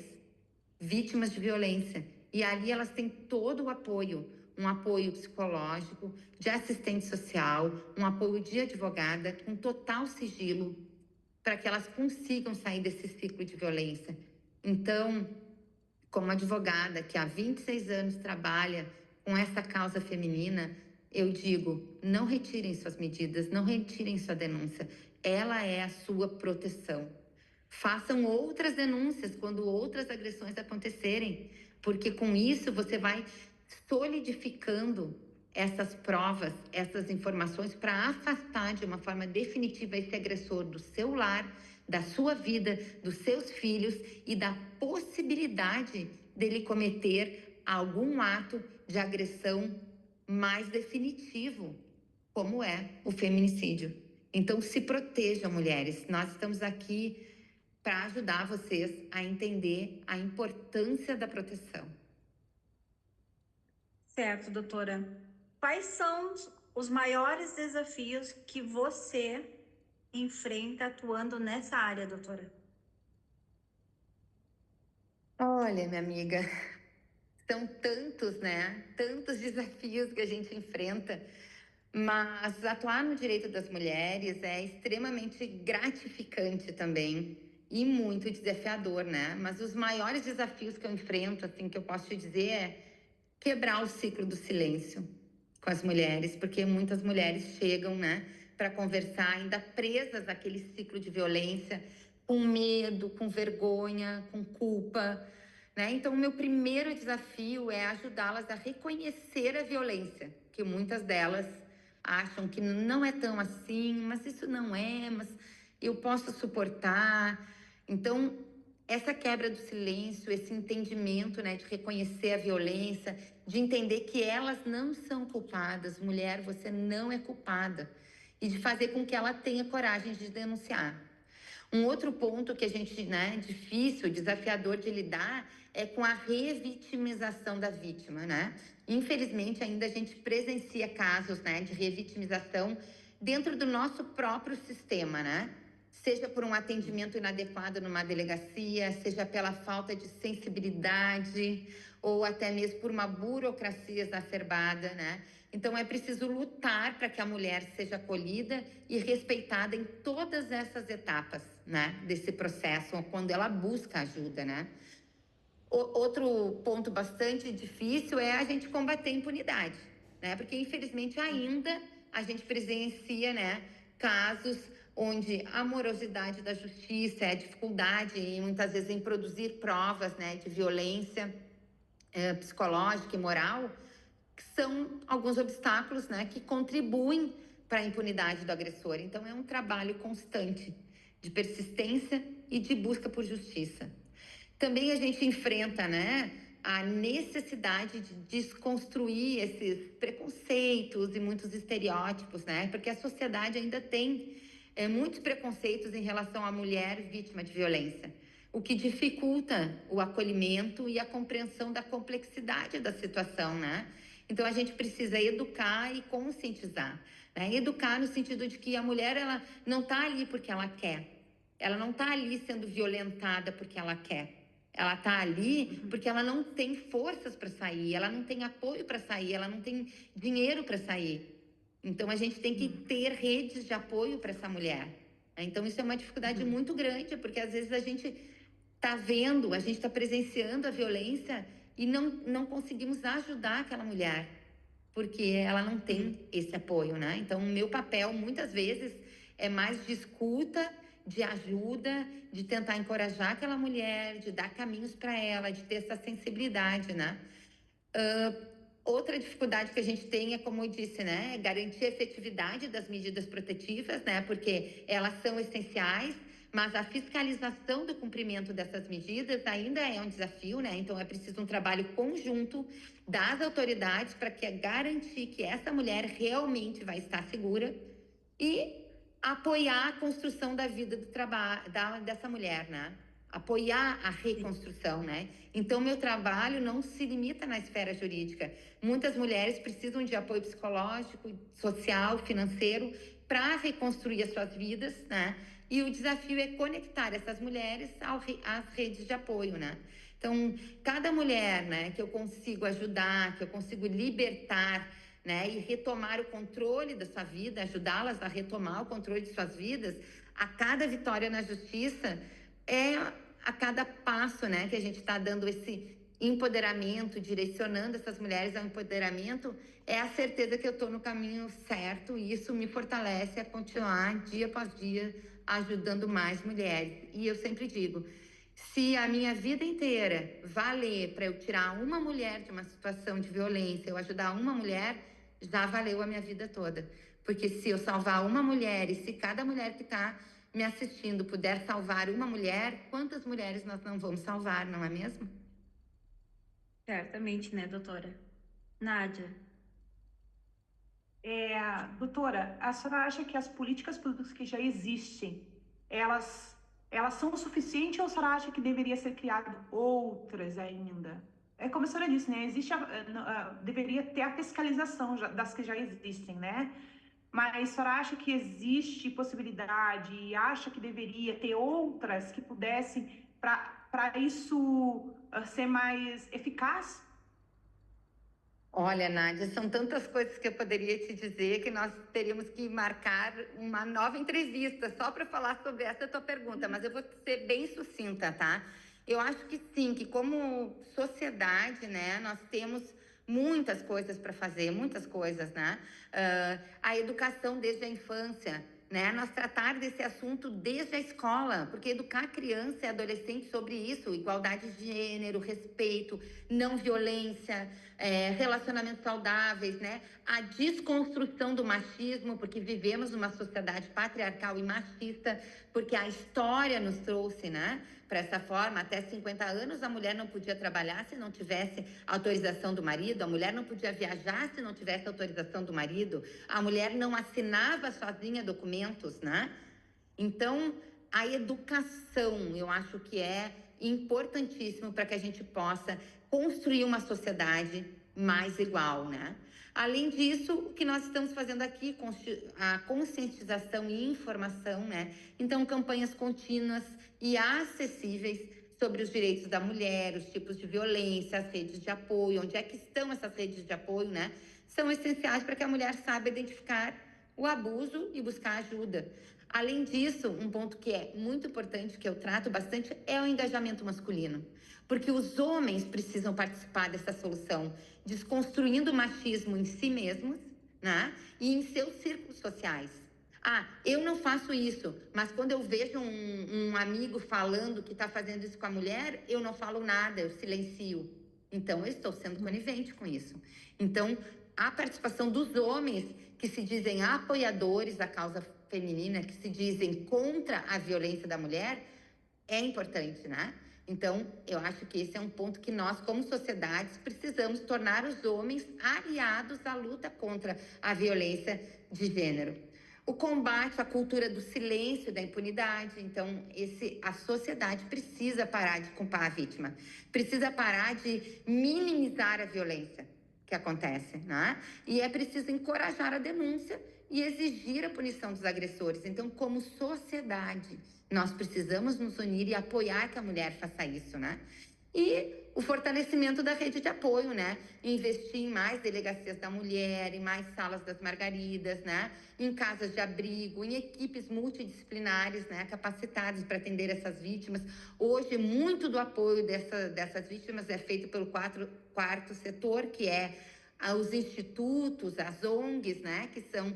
vítimas de violência. E ali elas têm todo o apoio, um apoio psicológico, de assistente social, um apoio de advogada, com total sigilo, para que elas consigam sair desse ciclo de violência. Então, como advogada que há 26 anos trabalha com essa causa feminina, eu digo, não retirem suas medidas, não retirem sua denúncia. Ela é a sua proteção. Façam outras denúncias quando outras agressões acontecerem, porque com isso você vai solidificando essas provas, essas informações para afastar de uma forma definitiva esse agressor do seu lar, da sua vida, dos seus filhos e da possibilidade dele cometer algum ato de agressão mais definitivo, como é o feminicídio. Então, se protejam, mulheres. Nós estamos aqui para ajudar vocês a entender a importância da proteção. Certo, doutora. Quais são os maiores desafios que você enfrenta atuando nessa área, doutora? Olha, minha amiga, são tantos, né? Tantos desafios que a gente enfrenta, mas atuar no direito das mulheres é extremamente gratificante também e muito desafiador, né? Mas os maiores desafios que eu enfrento, assim, que eu posso te dizer é quebrar o ciclo do silêncio com as mulheres, porque muitas mulheres chegam, né, para conversar ainda presas àquele ciclo de violência, com medo, com vergonha, com culpa, né? Então, o meu primeiro desafio é ajudá-las a reconhecer a violência, que muitas delas acham que não é tão assim, mas isso não é, mas eu posso suportar. Então, essa quebra do silêncio, esse entendimento, né, de reconhecer a violência, de entender que elas não são culpadas, mulher, você não é culpada, e de fazer com que ela tenha coragem de denunciar. Um outro ponto que a gente, né, difícil, desafiador de lidar é com a revitimização da vítima, né? Infelizmente, ainda a gente presencia casos, né, de revitimização dentro do nosso próprio sistema, né? Seja por um atendimento inadequado numa delegacia, seja pela falta de sensibilidade ou até mesmo por uma burocracia exacerbada, né? Então é preciso lutar para que a mulher seja acolhida e respeitada em todas essas etapas, né, desse processo, quando ela busca ajuda, né? Outro ponto bastante difícil é a gente combater a impunidade, né? Porque infelizmente ainda a gente presencia, né, casos onde a morosidade da justiça, a dificuldade, muitas vezes, em produzir provas, né, de violência psicológica e moral, são alguns obstáculos, né, que contribuem para a impunidade do agressor. Então, é um trabalho constante de persistência e de busca por justiça. Também a gente enfrenta, né, a necessidade de desconstruir esses preconceitos e muitos estereótipos, né, porque a sociedade ainda tem muitos preconceitos em relação à mulher vítima de violência, o que dificulta o acolhimento e a compreensão da complexidade da situação, né? Então, a gente precisa educar e conscientizar, né? Educar no sentido de que a mulher, ela não está ali porque ela quer. Ela não está ali sendo violentada porque ela quer. Ela está ali porque ela não tem forças para sair, ela não tem apoio para sair, ela não tem dinheiro para sair. Então, a gente tem que ter redes de apoio para essa mulher. Então, isso é uma dificuldade muito grande, porque às vezes a gente está vendo, a gente está presenciando a violência e não conseguimos ajudar aquela mulher, porque ela não tem esse apoio, né? Então, o meu papel, muitas vezes, é mais de escuta, de ajuda, de tentar encorajar aquela mulher, de dar caminhos para ela, de ter essa sensibilidade, né? Outra dificuldade que a gente tem é, como eu disse, né? Garantir a efetividade das medidas protetivas, né? Porque elas são essenciais, mas a fiscalização do cumprimento dessas medidas ainda é um desafio, né? Então, é preciso um trabalho conjunto das autoridades para garantir que essa mulher realmente vai estar segura e apoiar a construção da vida do trabalho dessa mulher, né? Apoiar a reconstrução, né? Então, meu trabalho não se limita na esfera jurídica. Muitas mulheres precisam de apoio psicológico, social, financeiro para reconstruir as suas vidas, né? E o desafio é conectar essas mulheres às redes de apoio, né? Então, cada mulher, né, que eu consigo ajudar, que eu consigo libertar, né, e retomar o controle da sua vida, ajudá-las a retomar o controle de suas vidas, a cada vitória na justiça é a cada passo, né, que a gente está dando esse empoderamento, direcionando essas mulheres ao empoderamento, é a certeza que eu estou no caminho certo e isso me fortalece a continuar dia após dia ajudando mais mulheres. E eu sempre digo, se a minha vida inteira valer para eu tirar uma mulher de uma situação de violência, eu ajudar uma mulher, já valeu a minha vida toda. Porque se eu salvar uma mulher e se cada mulher que está me assistindo puder salvar uma mulher, quantas mulheres nós não vamos salvar, não é mesmo? Certamente, né, doutora? Nádia? Doutora, a senhora acha que as políticas públicas que já existem, elas são o suficiente ou a senhora acha que deveria ser criado outras ainda? É como a senhora disse, né? Deveria ter a fiscalização das que já existem, né? Mas a senhora acha que existe possibilidade e acha que deveria ter outras que pudessem para isso ser mais eficaz? Olha, Nádia, são tantas coisas que eu poderia te dizer que nós teríamos que marcar uma nova entrevista só para falar sobre essa tua pergunta, mas eu vou ser bem sucinta, tá? Eu acho que sim, que como sociedade, né, nós temos muitas coisas para fazer, muitas coisas, né? A educação desde a infância, né? Nós tratar desse assunto desde a escola, porque educar criança e adolescente sobre isso, igualdade de gênero, respeito, não violência, relacionamentos saudáveis, né? A desconstrução do machismo, porque vivemos numa sociedade patriarcal e machista, porque a história nos trouxe, né? Para essa forma, até 50 anos a mulher não podia trabalhar se não tivesse autorização do marido, a mulher não podia viajar se não tivesse autorização do marido, a mulher não assinava sozinha documentos, né? Então, a educação, eu acho que é importantíssimo para que a gente possa construir uma sociedade mais igual, né? Além disso, o que nós estamos fazendo aqui, a conscientização e informação, né? Então, campanhas contínuas e acessíveis sobre os direitos da mulher, os tipos de violência, as redes de apoio, onde é que estão essas redes de apoio, né? São essenciais para que a mulher saiba identificar o abuso e buscar ajuda. Além disso, um ponto que é muito importante, que eu trato bastante, é o engajamento masculino. Porque os homens precisam participar dessa solução, desconstruindo o machismo em si mesmos, né? E em seus círculos sociais. Ah, eu não faço isso, mas quando eu vejo um amigo falando que está fazendo isso com a mulher, eu não falo nada, eu silencio. Então, eu estou sendo conivente com isso. Então, a participação dos homens que se dizem apoiadores da causa feminina, que se dizem contra a violência da mulher, é importante, né? Então, eu acho que esse é um ponto que nós, como sociedades, precisamos tornar os homens aliados à luta contra a violência de gênero. O combate à cultura do silêncio, da impunidade. Então, a sociedade precisa parar de culpar a vítima, precisa parar de minimizar a violência que acontece, né? E é preciso encorajar a denúncia e exigir a punição dos agressores. Então, como sociedade, nós precisamos nos unir e apoiar que a mulher faça isso, né? E o fortalecimento da rede de apoio, né? Investir em mais delegacias da mulher, em mais salas das margaridas, né? Em casas de abrigo, em equipes multidisciplinares, né? Capacitadas para atender essas vítimas. Hoje, muito do apoio dessas vítimas é feito pelo quarto setor, que é os institutos, as ONGs, né? Que são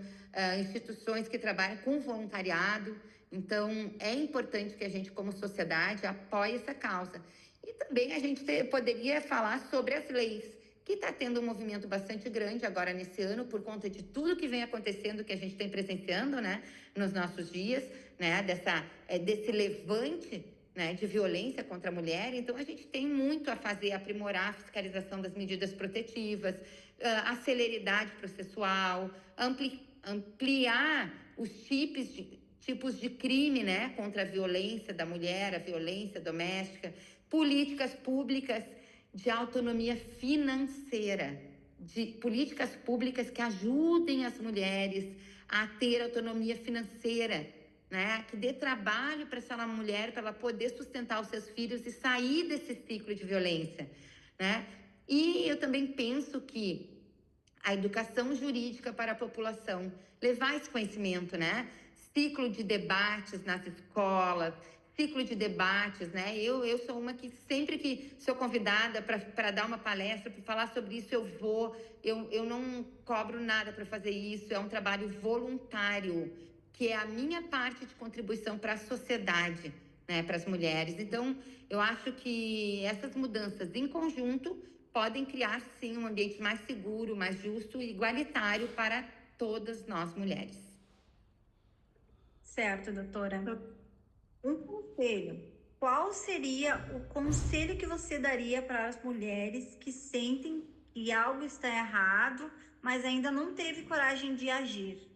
instituições que trabalham com voluntariado. Então, é importante que a gente, como sociedade, apoie essa causa. E também a gente poderia falar sobre as leis, que está tendo um movimento bastante grande agora nesse ano, por conta de tudo que vem acontecendo, que a gente tem presenciando, né, nos nossos dias, né, desse levante, né, de violência contra a mulher. Então, a gente tem muito a fazer, aprimorar a fiscalização das medidas protetivas, a celeridade processual, ampliar os tipos de crime, né, contra a violência da mulher, a violência doméstica, políticas públicas de autonomia financeira, de políticas públicas que ajudem as mulheres a ter autonomia financeira, né, que dê trabalho para essa mulher, para ela poder sustentar os seus filhos e sair desse ciclo de violência, né? E eu também penso que a educação jurídica para a população, levar esse conhecimento, né? Ciclo de debates nas escolas, ciclo de debates, né? Eu sou uma que sempre que sou convidada para dar uma palestra, para falar sobre isso, eu vou. Eu não cobro nada para fazer isso, é um trabalho voluntário, que é a minha parte de contribuição para a sociedade, né? Para as mulheres. Então, eu acho que essas mudanças em conjunto podem criar, sim, um ambiente mais seguro, mais justo e igualitário para todas nós mulheres. Certo, doutora. Um conselho. Qual seria o conselho que você daria para as mulheres que sentem que algo está errado, mas ainda não teve coragem de agir?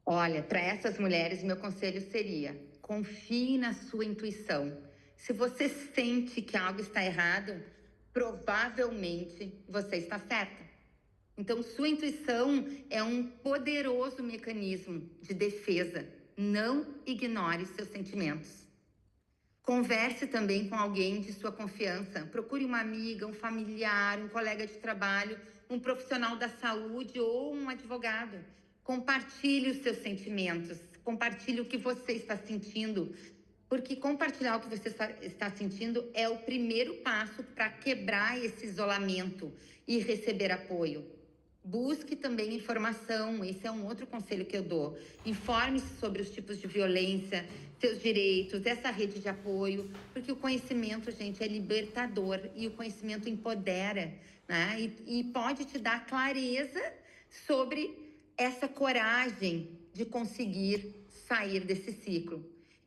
Olha, para essas mulheres, meu conselho seria: confie na sua intuição. Se você sente que algo está errado, provavelmente você está certa. Então, sua intuição é um poderoso mecanismo de defesa. Não ignore seus sentimentos. Converse também com alguém de sua confiança. Procure uma amiga, um familiar, um colega de trabalho, um profissional da saúde ou um advogado. Compartilhe os seus sentimentos. Compartilhe o que você está sentindo. Porque compartilhar o que você está sentindo é o primeiro passo para quebrar esse isolamento e receber apoio. Busque também informação, esse é um outro conselho que eu dou. Informe-se sobre os tipos de violência, seus direitos, essa rede de apoio, porque o conhecimento, gente, é libertador e o conhecimento empodera, né? E pode te dar clareza sobre essa coragem de conseguir sair desse ciclo.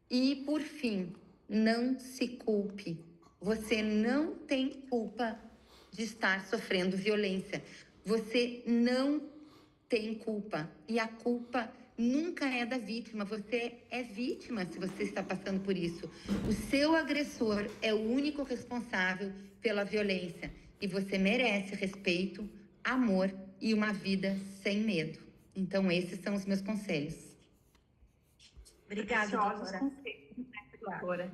E, por fim, não se culpe. Você não tem culpa de estar sofrendo violência. Você não tem culpa. E a culpa nunca é da vítima. Você é vítima se você está passando por isso. O seu agressor é o único responsável pela violência. E você merece respeito, amor e uma vida sem medo. Então, esses são os meus conselhos. Obrigada, doutora. Conselhos, né, doutora?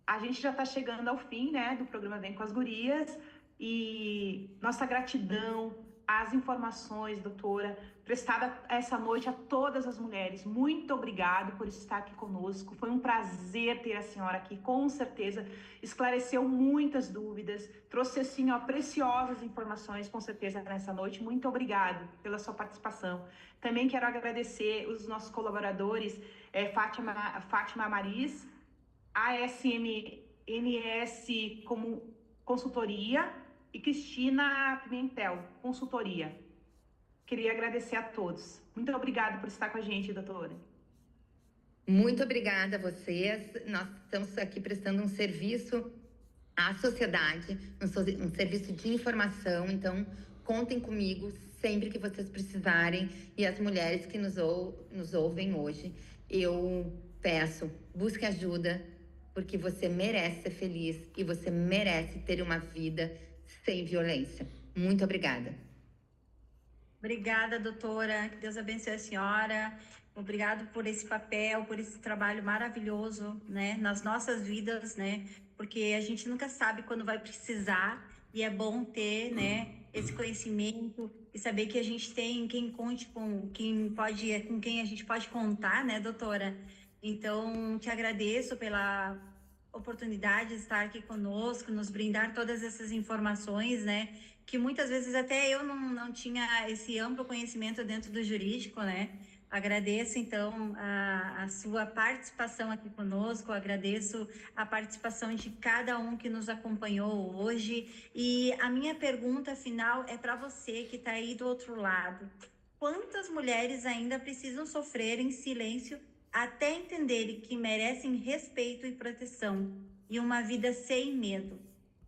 A gente já está chegando ao fim, né, do programa Vem com as Gurias. E nossa gratidão, as informações, doutora, prestada essa noite a todas as mulheres. Muito obrigado por estar aqui conosco. Foi um prazer ter a senhora aqui, com certeza esclareceu muitas dúvidas, trouxe assim, ó, preciosas informações, com certeza, nessa noite. Muito obrigado pela sua participação. Também quero agradecer os nossos colaboradores, Fátima Maris, ASMNS como consultoria e Cristina Pimentel, consultoria. Queria agradecer a todos. Muito obrigada por estar com a gente, doutora. Muito obrigada a vocês. Nós estamos aqui prestando um serviço à sociedade, um serviço de informação. Então, contem comigo sempre que vocês precisarem. E as mulheres que nos ouvem hoje, eu peço, busque ajuda, porque você merece ser feliz e você merece ter uma vida sem violência. Muito obrigada. Obrigada, doutora. Que Deus abençoe a senhora. Obrigado por esse papel, por esse trabalho maravilhoso, né, nas nossas vidas, né, porque a gente nunca sabe quando vai precisar e é bom ter, né, esse conhecimento e saber que a gente tem quem conte com quem a gente pode contar, né, doutora? Então, te agradeço pela oportunidade de estar aqui conosco, nos brindar todas essas informações, né? Que muitas vezes até eu não tinha esse amplo conhecimento dentro do jurídico, né? Agradeço, então, a sua participação aqui conosco, agradeço a participação de cada um que nos acompanhou hoje. E a minha pergunta final é para você que está aí do outro lado. Quantas mulheres ainda precisam sofrer em silêncio até entenderem que merecem respeito e proteção e uma vida sem medo?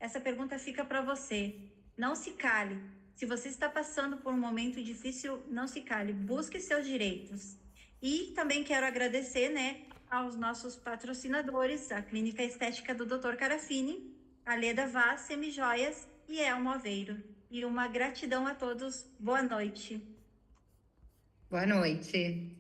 Essa pergunta fica para você. Não se cale. Se você está passando por um momento difícil, não se cale. Busque seus direitos. E também quero agradecer, né, aos nossos patrocinadores, a Clínica Estética do Dr. Carafini, a Leda Vaz, Semijoias e Elmo Aveiro. E uma gratidão a todos. Boa noite. Boa noite.